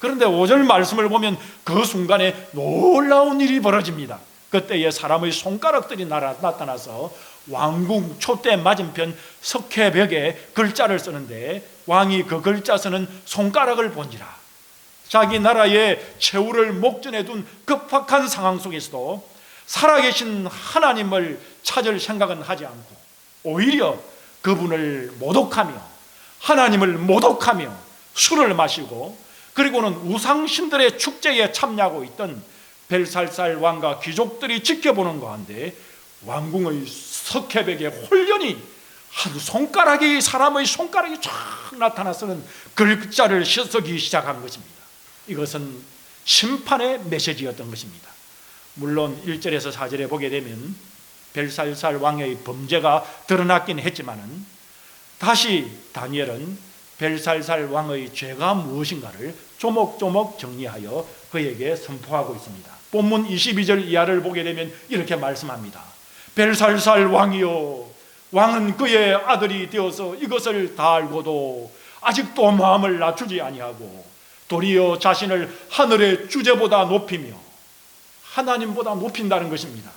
Speaker 1: 그런데 5절 말씀을 보면 그 순간에 놀라운 일이 벌어집니다. 그때에 사람의 손가락들이 나타나서 왕궁 촛대 맞은편 석회벽에 글자를 쓰는데 왕이 그 글자 쓰는 손가락을 본지라. 자기 나라의 최후를 목전에 둔 급박한 상황 속에서도 살아계신 하나님을 찾을 생각은 하지 않고 오히려 그분을 모독하며 하나님을 모독하며 술을 마시고 그리고는 우상신들의 축제에 참여하고 있던 벨살살 왕과 귀족들이 지켜보는 가운데 왕궁의 석회벽에 홀연히 한 손가락이, 사람의 손가락이 쫙 나타나서는 글자를 쓰기 시작한 것입니다. 이것은 심판의 메시지였던 것입니다. 물론 1절에서 4절에 보게 되면 벨살살 왕의 범죄가 드러났긴 했지만은 다시 다니엘은 벨살살 왕의 죄가 무엇인가를 조목조목 정리하여 그에게 선포하고 있습니다. 본문 22절 이하를 보게 되면 이렇게 말씀합니다. 벨살살 왕이여, 왕은 그의 아들이 되어서 이것을 다 알고도 아직도 마음을 낮추지 아니하고 도리어 자신을 하늘의 주제보다 높이며, 하나님보다 높인다는 것입니다.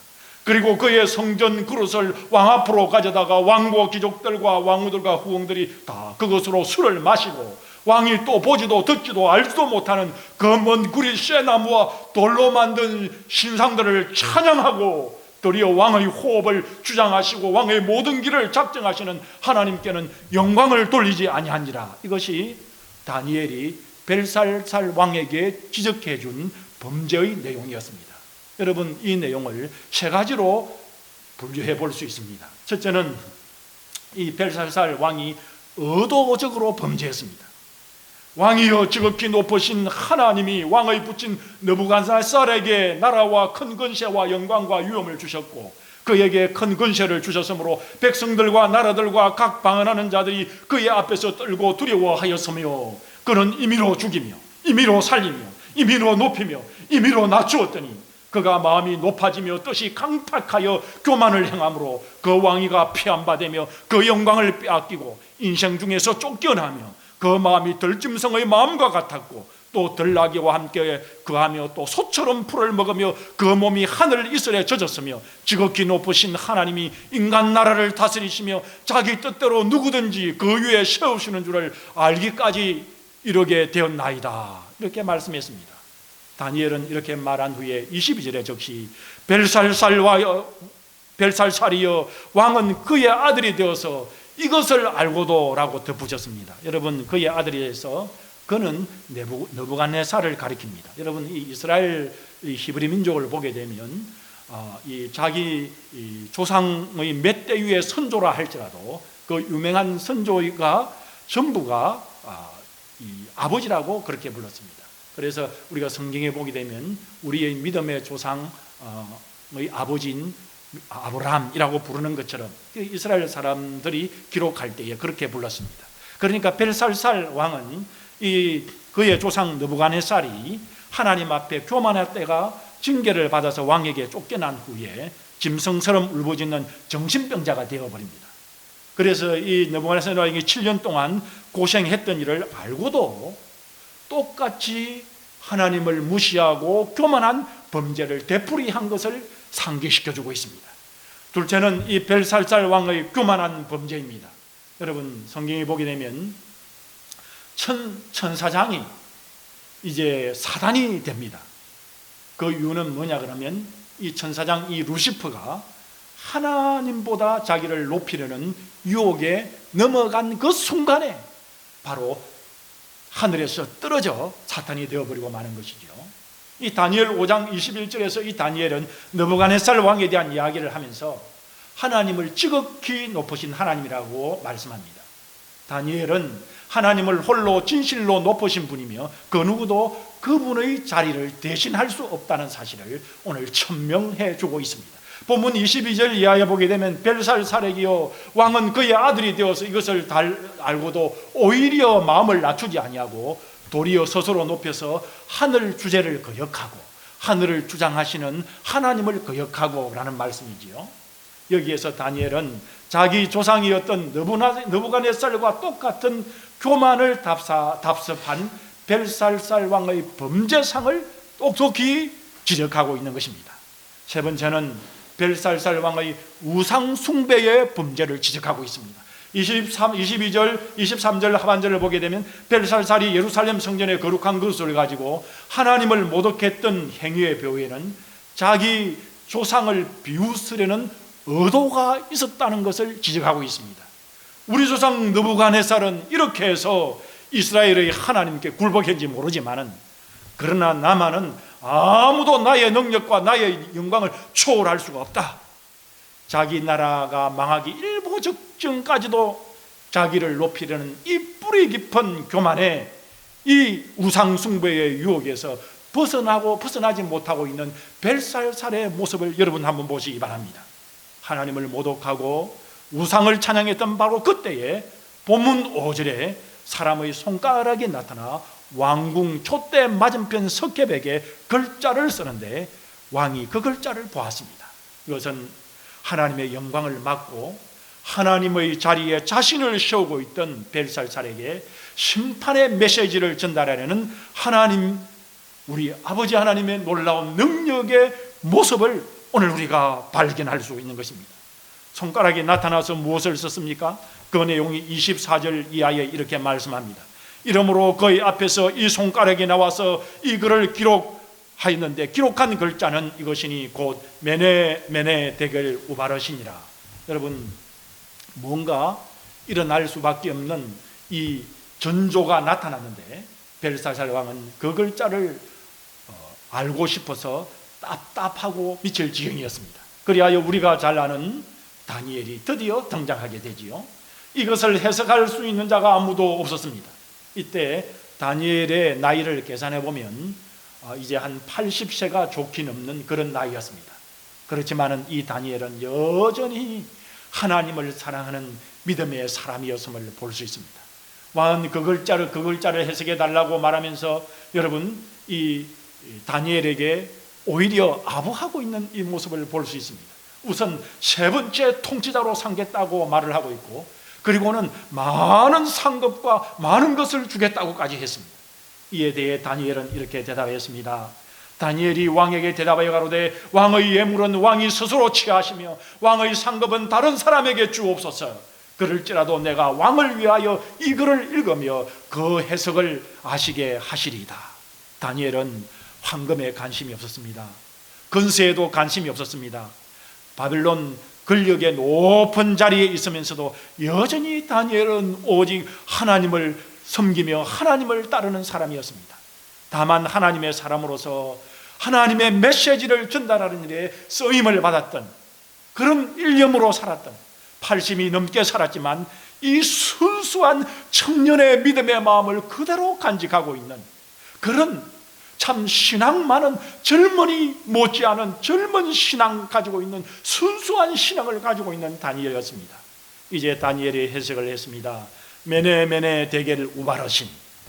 Speaker 1: 그리고 그의 성전 그릇을 왕 앞으로 가져다가 왕과 귀족들과 왕후들과 후궁들이 다 그것으로 술을 마시고, 왕이 또 보지도 듣지도 알지도 못하는 그 먼 구리 쇠나무와 돌로 만든 신상들을 찬양하고 도리어 왕의 호흡을 주장하시고 왕의 모든 길을 작정하시는 하나님께는 영광을 돌리지 아니하니라. 이것이 다니엘이 벨살살 왕에게 지적해 준 범죄의 내용이었습니다. 여러분, 이 내용을 세 가지로 분류해 볼 수 있습니다. 첫째는 이 벨살살 왕이 의도적으로 범죄했습니다. 왕이여, 지극히 높으신 하나님이 왕의 붙인 느부갓네살에게 나라와 큰 권세와 영광과 위엄을 주셨고 그에게 큰 권세를 주셨으므로 백성들과 나라들과 각 방언하는 자들이 그의 앞에서 떨고 두려워하였으며 그는 임의로 죽이며 임의로 살리며 임의로 높이며 임의로 낮추었더니 그가 마음이 높아지며 뜻이 강팍하여 교만을 행함으로 그 왕위가 폐한바되며 그 영광을 빼앗기고 인생 중에서 쫓겨나며 그 마음이 들짐승의 마음과 같았고 또 들나귀와 함께 그하며 또 소처럼 풀을 먹으며 그 몸이 하늘 이슬에 젖었으며 지극히 높으신 하나님이 인간 나라를 다스리시며 자기 뜻대로 누구든지 그 위에 세우시는 줄을 알기까지 이르게 되었나이다. 이렇게 말씀했습니다. 다니엘은 이렇게 말한 후에 22절에 적시 벨살살이여, 왕은 그의 아들이 되어서 이것을 알고도 라고 덧붙였습니다. 여러분, 그의 아들이 되어서 그는 느부갓네살을 가리킵니다. 여러분, 이 이스라엘 히브리 민족을 보게 되면 이 자기 조상의 몇 대 위의 선조라 할지라도 그 유명한 선조가 전부가 이 아버지라고 그렇게 불렀습니다. 그래서 우리가 성경에 보게 되면 우리의 믿음의 조상의 아버지인 아브라함이라고 부르는 것처럼 이스라엘 사람들이 기록할 때에 그렇게 불렀습니다. 그러니까 벨살살 왕은 그의 조상 느부갓네살이 하나님 앞에 교만할 때가 징계를 받아서 왕에게 쫓겨난 후에 짐승처럼 울부짖는 정신병자가 되어버립니다. 그래서 이 느부갓네살 왕이 7년 동안 고생했던 일을 알고도 똑같이 하나님을 무시하고 교만한 범죄를 되풀이한 것을 상기시켜주고 있습니다. 둘째는 이 벨살살 왕의 교만한 범죄입니다. 여러분, 성경에 보게 되면 천사장이 이제 사단이 됩니다. 그 이유는 뭐냐 그러면 이 천사장 이 루시퍼가 하나님보다 자기를 높이려는 유혹에 넘어간 그 순간에 바로 하늘에서 떨어져 사탄이 되어버리고 마는 것이죠. 이 다니엘 5장 21절에서 이 다니엘은 느부갓네살 왕에 대한 이야기를 하면서 하나님을 지극히 높으신 하나님이라고 말씀합니다. 다니엘은 하나님을 홀로 진실로 높으신 분이며 그 누구도 그분의 자리를 대신할 수 없다는 사실을 오늘 천명해 주고 있습니다. 본문 22절 이하에 보게 되면 벨살살에게요, 왕은 그의 아들이 되어서 이것을 알고도 오히려 마음을 낮추지 아니하고 도리어 스스로 높여서 하늘 주제를 거역하고 하늘을 주장하시는 하나님을 거역하고 라는 말씀이지요. 여기에서 다니엘은 자기 조상이었던 느부갓네살과 똑같은 교만을 답습한 벨살살 왕의 범죄상을 똑똑히 지적하고 있는 것입니다. 세 번째는 벨살살 왕의 우상 숭배의 범죄를 지적하고 있습니다. 22절, 23절 하반절을 보게 되면 벨살살이 예루살렘 성전의 거룩한 그릇을 가지고 하나님을 모독했던 행위의 배후에는 자기 조상을 비웃으려는 의도가 있었다는 것을 지적하고 있습니다. 우리 조상 느부갓네살은 이렇게 해서 이스라엘의 하나님께 굴복했는지 모르지만은 그러나 나만은 아무도 나의 능력과 나의 영광을 초월할 수가 없다. 자기 나라가 망하기 1분 최고적정까지도 자기를 높이려는 이 뿌리 깊은 교만에, 이 우상숭배의 유혹에서 벗어나지 못하고 있는 벨살살의 모습을 여러분 한번 보시기 바랍니다. 하나님을 모독하고 우상을 찬양했던 바로 그때에 본문 5절에 사람의 손가락이 나타나 왕궁 촛대 맞은편 석회벽에 글자를 쓰는데 왕이 그 글자를 보았습니다. 이것은 하나님의 영광을 막고 하나님의 자리에 자신을 세우고 있던 벨살살에게 심판의 메시지를 전달하려는 하나님, 우리 아버지 하나님의 놀라운 능력의 모습을 오늘 우리가 발견할 수 있는 것입니다. 손가락이 나타나서 무엇을 썼습니까? 그 내용이 24절 이하에 이렇게 말씀합니다. 이러므로 그의 앞에서 이 손가락이 나와서 이 글을 기록하였는데 기록한 글자는 이것이니 곧 메네 데겔 우바르시니라. 여러분, 뭔가 일어날 수밖에 없는 이 전조가 나타났는데 벨사살 왕은 그 글자를 알고 싶어서 답답하고 미칠 지경이었습니다. 그리하여 우리가 잘 아는 다니엘이 드디어 등장하게 되지요. 이것을 해석할 수 있는 자가 아무도 없었습니다. 이때 다니엘의 나이를 계산해 보면 이제 한 80세가 좋게 넘는 그런 나이였습니다. 그렇지만 이 다니엘은 여전히 하나님을 사랑하는 믿음의 사람이었음을 볼 수 있습니다. 왕은 그 글자를 해석해 달라고 말하면서 여러분, 이 다니엘에게 오히려 아부하고 있는 이 모습을 볼 수 있습니다. 우선 세 번째 통치자로 삼겠다고 말을 하고 있고, 그리고는 많은 상급과 많은 것을 주겠다고까지 했습니다. 이에 대해 다니엘은 이렇게 대답했습니다. 다니엘이 왕에게 대답하여 가로되 왕의 예물은 왕이 스스로 취하시며 왕의 상급은 다른 사람에게 주옵소서. 그럴지라도 내가 왕을 위하여 이 글을 읽으며 그 해석을 아시게 하시리이다. 다니엘은 황금에 관심이 없었습니다. 건세에도 관심이 없었습니다. 바빌론 권력의 높은 자리에 있으면서도 여전히 다니엘은 오직 하나님을 섬기며 하나님을 따르는 사람이었습니다. 다만 하나님의 사람으로서 하나님의 메시지를 전달하는 일에 쓰임을 받았던 그런 일념으로 살았던, 80이 넘게 살았지만 이 순수한 청년의 믿음의 마음을 그대로 간직하고 있는 그런 참 신앙 많은 젊은이 못지않은 젊은 신앙 가지고 있는 순수한 신앙을 가지고 있는 다니엘이었습니다. 이제 다니엘이 해석을 했습니다. 메네 데겔 우바르신.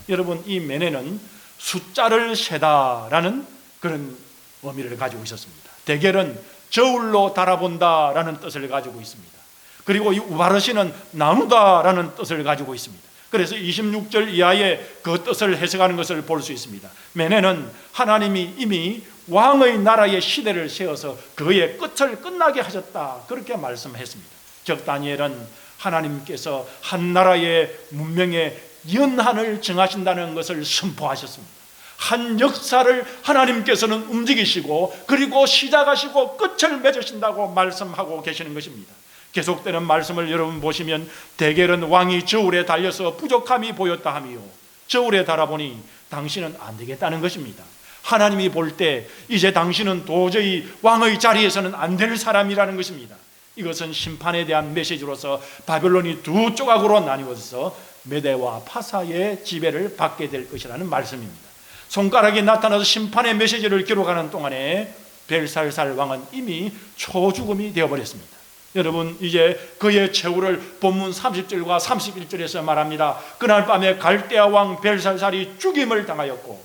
Speaker 1: 여러분, 이 메네는 숫자를 세다라는 그런 의미를 가지고 있었습니다. 데겔은 저울로 달아본다라는 뜻을 가지고 있습니다. 그리고 이 우바르신은 나누다라는 뜻을 가지고 있습니다. 그래서 26절 이하에 그 뜻을 해석하는 것을 볼 수 있습니다. 메네는 하나님이 이미 왕의 나라의 시대를 세워서 그의 끝을 끝나게 하셨다, 그렇게 말씀했습니다. 즉 다니엘은 하나님께서 한 나라의 문명의 연한을 정하신다는 것을 선포하셨습니다. 한 역사를 하나님께서는 움직이시고 그리고 시작하시고 끝을 맺으신다고 말씀하고 계시는 것입니다. 계속되는 말씀을 여러분 보시면 데겔은 왕이 저울에 달려서 부족함이 보였다 하며 저울에 달아보니 당신은 안 되겠다는 것입니다. 하나님이 볼 때 이제 당신은 도저히 왕의 자리에서는 안 될 사람이라는 것입니다. 이것은 심판에 대한 메시지로서 바벨론이 두 조각으로 나뉘어서 메대와 파사의 지배를 받게 될 것이라는 말씀입니다. 손가락이 나타나서 심판의 메시지를 기록하는 동안에 벨살살 왕은 이미 초죽음이 되어버렸습니다. 여러분, 이제 그의 최후를 본문 30절과 31절에서 말합니다. 그날 밤에 갈대아 왕 벨살살이 죽임을 당하였고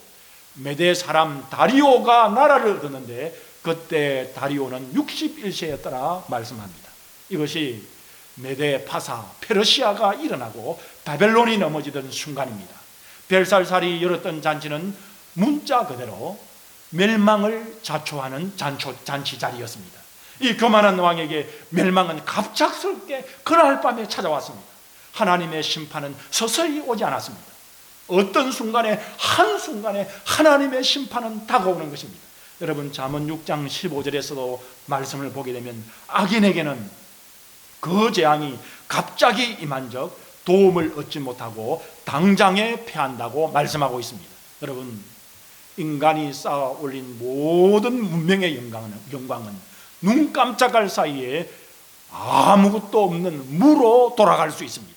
Speaker 1: 메대 사람 다리오가 나라를 얻었는데 그때 다리오는 61세였더라 말씀합니다. 이것이 메대 파사 페르시아가 일어나고 바벨론이 넘어지던 순간입니다. 벨살살이 열었던 잔치는 문자 그대로 멸망을 자초하는 잔치 자리였습니다. 이 교만한 왕에게 멸망은 갑작스럽게 그날 밤에 찾아왔습니다. 하나님의 심판은 서서히 오지 않았습니다. 어떤 순간에 한순간에 하나님의 심판은 다가오는 것입니다. 여러분, 잠언 6장 15절에서도 말씀을 보게 되면 악인에게는 그 재앙이 갑자기 임한적 도움을 얻지 못하고 당장에 패한다고 말씀하고 있습니다. 여러분, 인간이 쌓아 올린 모든 문명의 영광은 눈 깜짝할 사이에 아무것도 없는 무로 돌아갈 수 있습니다.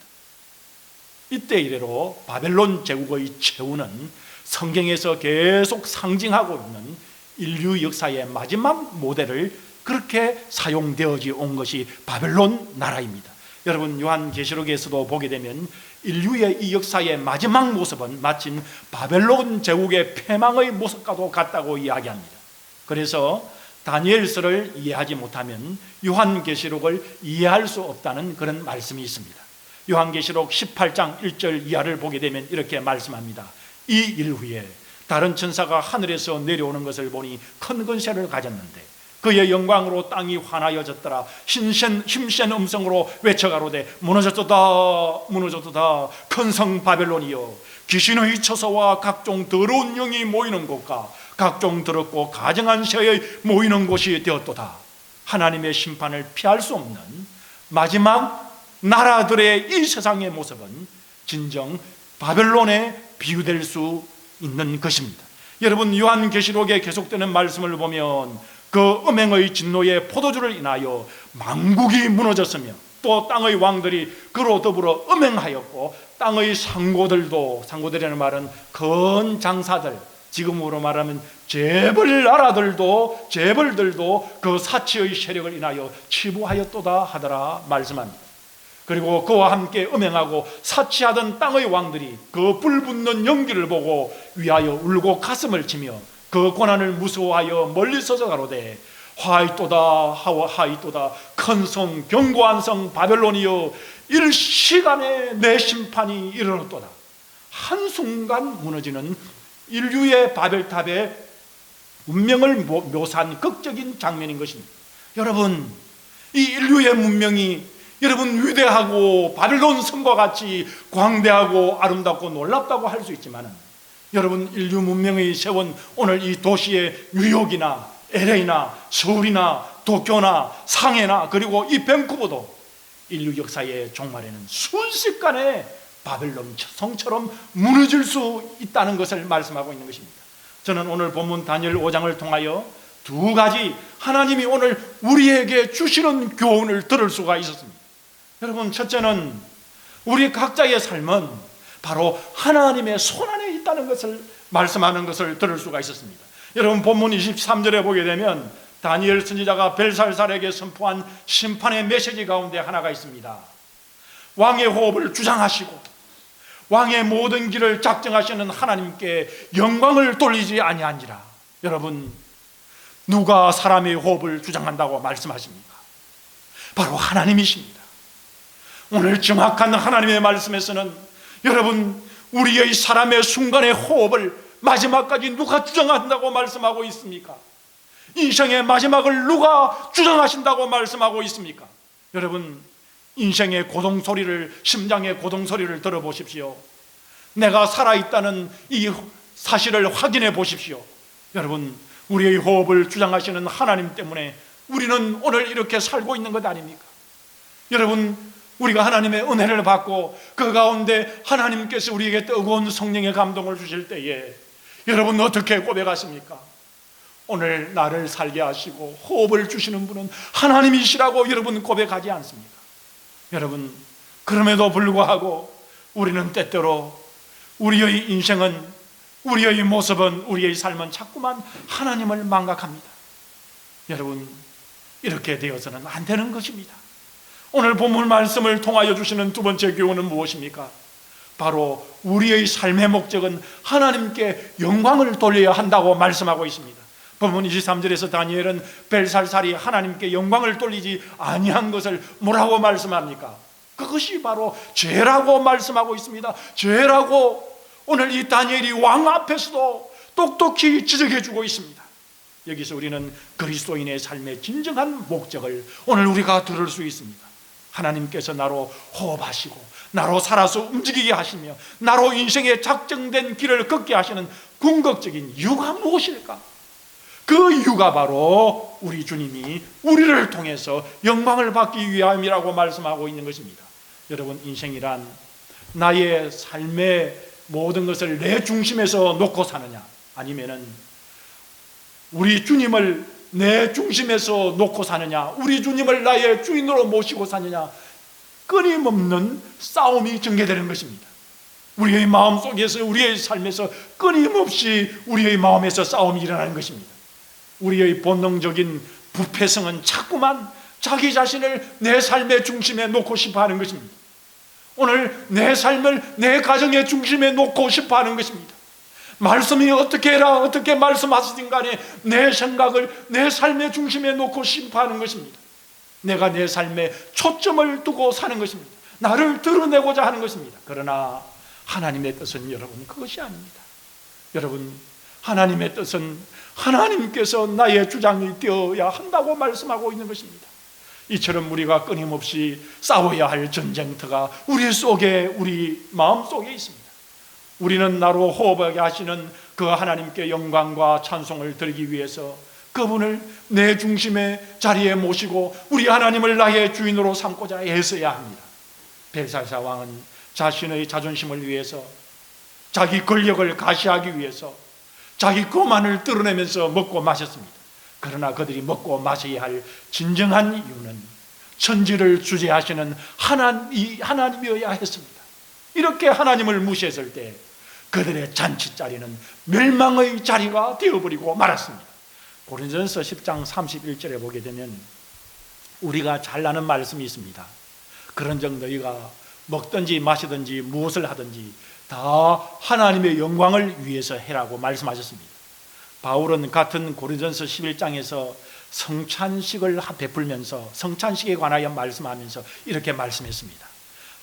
Speaker 1: 이때 이래로 바벨론 제국의 최후는 성경에서 계속 상징하고 있는 인류 역사의 마지막 모델을 그렇게 사용되어지 온 것이 바벨론 나라입니다. 여러분, 요한계시록에서도 보게 되면 인류의 이 역사의 마지막 모습은 마침 바벨론 제국의 패망의 모습과도 같다고 이야기합니다. 그래서 다니엘서를 이해하지 못하면 요한계시록을 이해할 수 없다는 그런 말씀이 있습니다. 요한계시록 18장 1절 이하를 보게 되면 이렇게 말씀합니다. 이 일 후에 다른 천사가 하늘에서 내려오는 것을 보니 큰 권세를 가졌는데 그의 영광으로 땅이 환하여졌더라. 힘센 음성으로 외쳐가로되 무너졌도다 무너졌도다 큰 성 바벨론이여, 귀신의 처소와 각종 더러운 영이 모이는 곳과 각종 더럽고 가증한 새의 모이는 곳이 되었도다. 하나님의 심판을 피할 수 없는 마지막 나라들의 이 세상의 모습은 진정 바벨론에 비유될 수 있는 것입니다. 여러분, 요한계시록에 계속되는 말씀을 보면 그 음행의 진노의 포도주를 인하여 만국이 무너졌으며 또 땅의 왕들이 그로 더불어 음행하였고 땅의 상고들이라는 말은 큰 장사들, 지금으로 말하면 재벌들도 그 사치의 세력을 인하여 치부하였도다 하더라 말씀합니다. 그리고 그와 함께 음행하고 사치하던 땅의 왕들이 그 불붙는 연기를 보고 위하여 울고 가슴을 치며 그 고난을 무서워하여 멀리 서서 가로되 하이또다 하이또다 큰 성 견고한 성 바벨론이여, 일시간에 내 심판이 이르렀도다. 한순간 무너지는 인류의 바벨탑의 문명을 묘사한 극적인 장면인 것입니다. 여러분, 이 인류의 문명이 여러분 위대하고 바벨론 성과 같이 광대하고 아름답고 놀랍다고 할 수 있지만 여러분, 인류 문명이 세운 오늘 이 도시의 뉴욕이나 LA나 서울이나 도쿄나 상해나 그리고 이 밴쿠버도 인류 역사의 종말에는 순식간에 바벨론 성처럼 무너질 수 있다는 것을 말씀하고 있는 것입니다. 저는 오늘 본문 다니엘 5장을 통하여 두 가지 하나님이 오늘 우리에게 주시는 교훈을 들을 수가 있었습니다. 여러분, 첫째는 우리 각자의 삶은 바로 하나님의 손안에 있다는 것을 말씀하는 것을 들을 수가 있었습니다. 여러분, 본문 23절에 보게 되면 다니엘 선지자가 벨살살에게 선포한 심판의 메시지 가운데 하나가 있습니다. 왕의 호흡을 주장하시고 왕의 모든 길을 작정하시는 하나님께 영광을 돌리지 아니한지라. 여러분, 누가 사람의 호흡을 주장한다고 말씀하십니까? 바로 하나님이십니다. 오늘 정확한 하나님의 말씀에서는 여러분, 우리의 사람의 순간의 호흡을 마지막까지 누가 주장한다고 말씀하고 있습니까? 인생의 마지막을 누가 주장하신다고 말씀하고 있습니까? 여러분, 인생의 고동소리를, 심장의 고동소리를 들어보십시오. 내가 살아있다는 이 사실을 확인해 보십시오. 여러분, 우리의 호흡을 주장하시는 하나님 때문에 우리는 오늘 이렇게 살고 있는 것 아닙니까? 여러분, 우리가 하나님의 은혜를 받고 그 가운데 하나님께서 우리에게 뜨거운 성령의 감동을 주실 때에 여러분 어떻게 고백하십니까? 오늘 나를 살게 하시고 호흡을 주시는 분은 하나님이시라고 여러분 고백하지 않습니까? 여러분, 그럼에도 불구하고 우리는 때때로 우리의 인생은, 우리의 모습은, 우리의 삶은 자꾸만 하나님을 망각합니다. 여러분, 이렇게 되어서는 안 되는 것입니다. 오늘 본문 말씀을 통하여 주시는 두 번째 교훈은 무엇입니까? 바로 우리의 삶의 목적은 하나님께 영광을 돌려야 한다고 말씀하고 있습니다. 본문 23절에서 다니엘은 벨살살이 하나님께 영광을 돌리지 아니한 것을 뭐라고 말씀합니까? 그것이 바로 죄라고 말씀하고 있습니다. 죄라고 오늘 이 다니엘이 왕 앞에서도 똑똑히 지적해주고 있습니다. 여기서 우리는 그리스도인의 삶의 진정한 목적을 오늘 우리가 들을 수 있습니다. 하나님께서 나로 호흡하시고 나로 살아서 움직이게 하시며 나로 인생의 작정된 길을 걷게 하시는 궁극적인 이유가 무엇일까? 그 이유가 바로 우리 주님이 우리를 통해서 영광을 받기 위함이라고 말씀하고 있는 것입니다. 여러분, 인생이란 나의 삶의 모든 것을 내 중심에서 놓고 사느냐, 아니면은 우리 주님을 내 중심에서 놓고 사느냐, 우리 주님을 나의 주인으로 모시고 사느냐, 끊임없는 싸움이 전개되는 것입니다. 우리의 마음속에서, 우리의 삶에서 끊임없이 우리의 마음에서 싸움이 일어나는 것입니다. 우리의 본능적인 부패성은 자꾸만 자기 자신을 내 삶의 중심에 놓고 싶어 하는 것입니다. 오늘 내 삶을 내 가정의 중심에 놓고 싶어 하는 것입니다. 말씀이 어떻게 해라, 어떻게 말씀하시든 간에 내 생각을 내 삶의 중심에 놓고 싶어 하는 것입니다. 내가 내 삶에 초점을 두고 사는 것입니다. 나를 드러내고자 하는 것입니다. 그러나 하나님의 뜻은 여러분 그것이 아닙니다. 여러분, 하나님의 뜻은 하나님께서 나의 주장이 되어야 한다고 말씀하고 있는 것입니다. 이처럼 우리가 끊임없이 싸워야 할 전쟁터가 우리 속에, 우리 마음 속에 있습니다. 우리는 나로 호흡하게 하시는 그 하나님께 영광과 찬송을 드리기 위해서 그분을 내 중심의 자리에 모시고 우리 하나님을 나의 주인으로 삼고자 애써야 합니다. 벨사사 왕은 자신의 자존심을 위해서, 자기 권력을 가시하기 위해서 자기 거만을 드러내면서 먹고 마셨습니다. 그러나 그들이 먹고 마셔야 할 진정한 이유는 천지를 주재하시는 하나님이어야 했습니다. 이렇게 하나님을 무시했을 때 그들의 잔치자리는 멸망의 자리가 되어버리고 말았습니다. 고린도전서 10장 31절에 보게 되면 우리가 잘 아는 말씀이 있습니다. 그런즉 너희가 먹든지 마시든지 무엇을 하든지 다 하나님의 영광을 위해서 해라고 말씀하셨습니다. 바울은 같은 고린도전서 11장에서 성찬식을 베풀면서 성찬식에 관하여 말씀하면서 이렇게 말씀했습니다.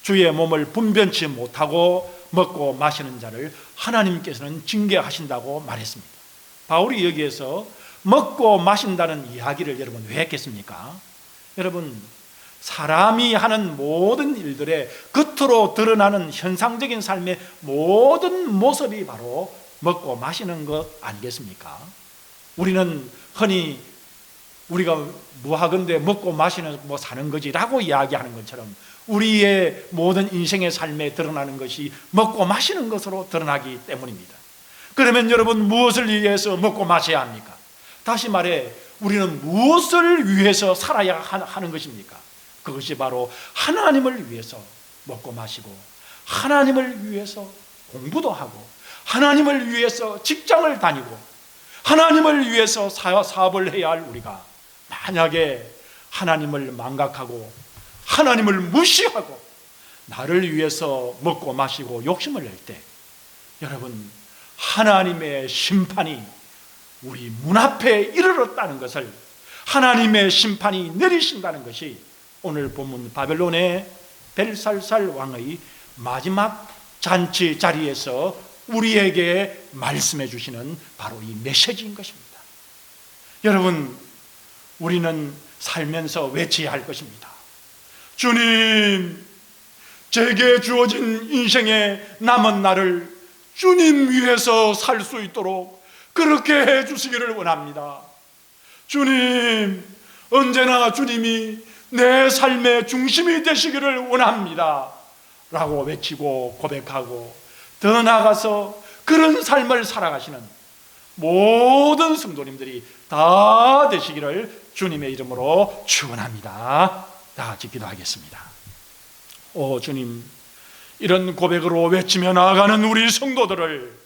Speaker 1: 주의 몸을 분변치 못하고 먹고 마시는 자를 하나님께서는 징계하신다고 말했습니다. 바울이 여기에서 먹고 마신다는 이야기를 여러분 왜 했겠습니까? 여러분, 사람이 하는 모든 일들의 겉으로 드러나는 현상적인 삶의 모든 모습이 바로 먹고 마시는 것 아니겠습니까? 우리는 흔히 우리가 뭐하건대 먹고 마시는 뭐 사는 거지라고 이야기하는 것처럼 우리의 모든 인생의 삶에 드러나는 것이 먹고 마시는 것으로 드러나기 때문입니다. 그러면 여러분, 무엇을 위해서 먹고 마셔야 합니까? 다시 말해, 우리는 무엇을 위해서 살아야 하는 것입니까? 그것이 바로 하나님을 위해서 먹고 마시고, 하나님을 위해서 공부도 하고, 하나님을 위해서 직장을 다니고, 하나님을 위해서 사업을 해야 할 우리가 만약에 하나님을 망각하고 하나님을 무시하고 나를 위해서 먹고 마시고 욕심을 낼 때, 여러분, 하나님의 심판이 우리 문 앞에 이르렀다는 것을, 하나님의 심판이 내리신다는 것이 오늘 본문 바벨론의 벨살살 왕의 마지막 잔치 자리에서 우리에게 말씀해 주시는 바로 이 메시지인 것입니다. 여러분, 우리는 살면서 외쳐야 할 것입니다. 주님, 제게 주어진 인생의 남은 날을 주님 위해서 살 수 있도록 그렇게 해 주시기를 원합니다. 주님, 언제나 주님이 내 삶의 중심이 되시기를 원합니다 라고 외치고 고백하고, 더 나아가서 그런 삶을 살아가시는 모든 성도님들이 다 되시기를 주님의 이름으로 축원합니다. 다 같이 기도하겠습니다. 오 주님, 이런 고백으로 외치며 나아가는 우리 성도들을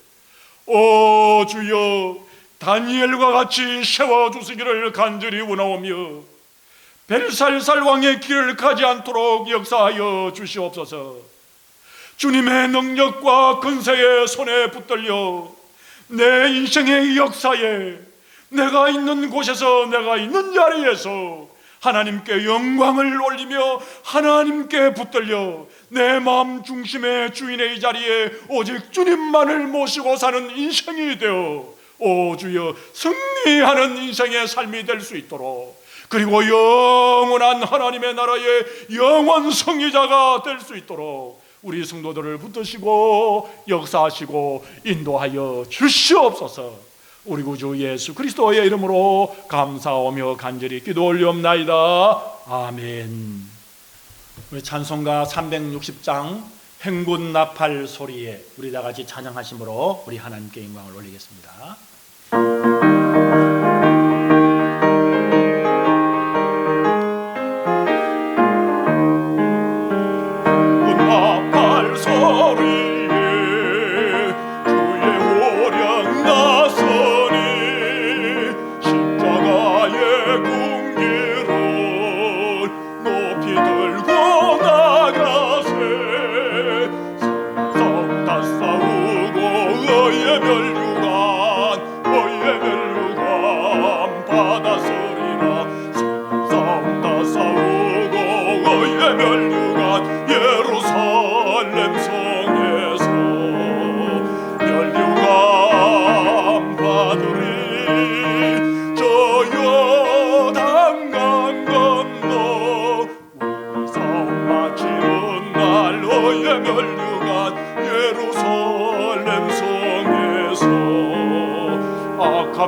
Speaker 1: 오 주여 다니엘과 같이 세워주시기를 간절히 원하오며 벨살살 왕의 길을 가지 않도록 역사하여 주시옵소서. 주님의 능력과 근세의 손에 붙들려 내 인생의 역사에, 내가 있는 곳에서, 내가 있는 자리에서 하나님께 영광을 올리며 하나님께 붙들려 내 마음 중심의 주인의 자리에 오직 주님만을 모시고 사는 인생이 되어 오 주여 승리하는 인생의 삶이 될 수 있도록, 그리고 영원한 하나님의 나라의 영원 성의자가 될 수 있도록 우리 성도들을 붙드시고 역사하시고 인도하여 주시옵소서. 우리 구주 예수 그리스도의 이름으로 감사하며 간절히 기도 올리옵나이다. 아멘. 우리 찬송가 360장 행군 나팔 소리에 우리 다 같이 찬양하심으로 우리 하나님께 영광을 올리겠습니다.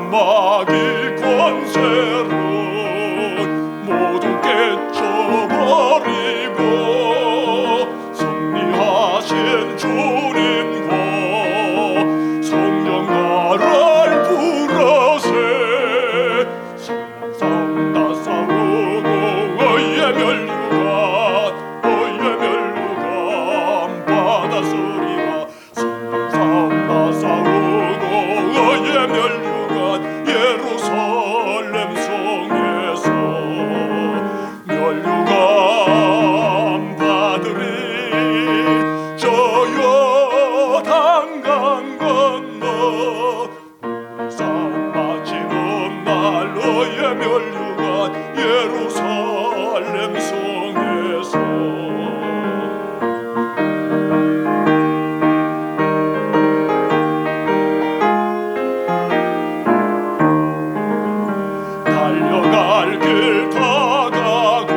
Speaker 2: 마귀 권세를 모두 깨쳐버리고 승리하신 주님과 성령나를 부르세. 성난 싸우고 의의 멸류관 받았으리라. 성난 싸우고 의의 멸류관 예루살렘 성에서 멸류관 받으리. 저 요단강 건너 싸움 마치는 날 너의 멸류관 예루살렘 성에서 달려갈 길 다 가고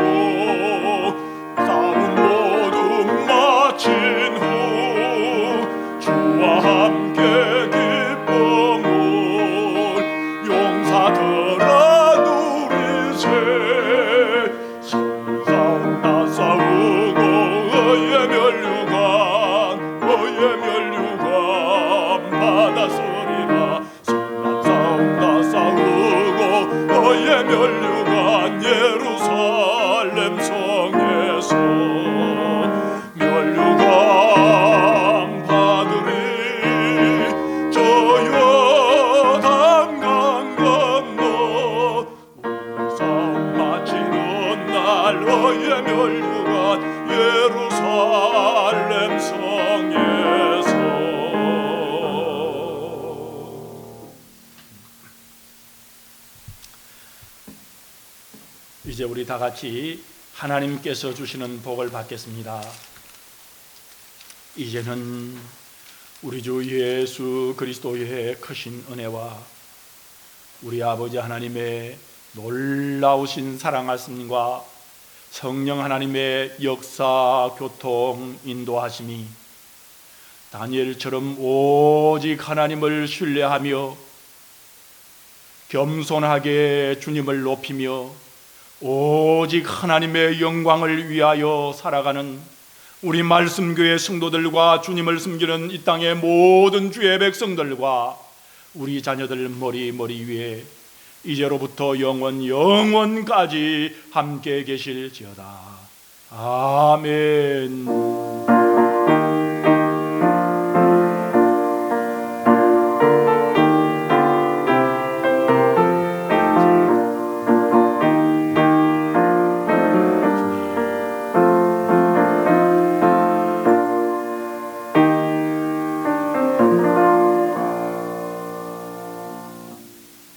Speaker 2: 싸움 모두 마친 후 주와 함께 기쁨을 용사들아 누리세. 싸움 다 싸우고 의의 멸류관 받았으리라. 싸움 다 싸우고 의의 멸류관 예루살렘 성에서 멸류관 받으리. 저 요단강 건너 싸움 마치는 날 너의 멸류관 예루살렘 성에서.
Speaker 1: 이제 우리 다 같이 하나님께서 주시는 복을 받겠습니다. 이제는 우리 주 예수 그리스도의 크신 은혜와 우리 아버지 하나님의 놀라우신 사랑하심과 성령 하나님의 역사, 교통, 인도하심이 다니엘처럼 오직 하나님을 신뢰하며 겸손하게 주님을 높이며 오직 하나님의 영광을 위하여 살아가는 우리 말씀교회 성도들과 주님을 섬기는 이 땅의 모든 주의 백성들과 우리 자녀들 머리 위에 이제로부터 영원까지 함께 계실지어다. 아멘.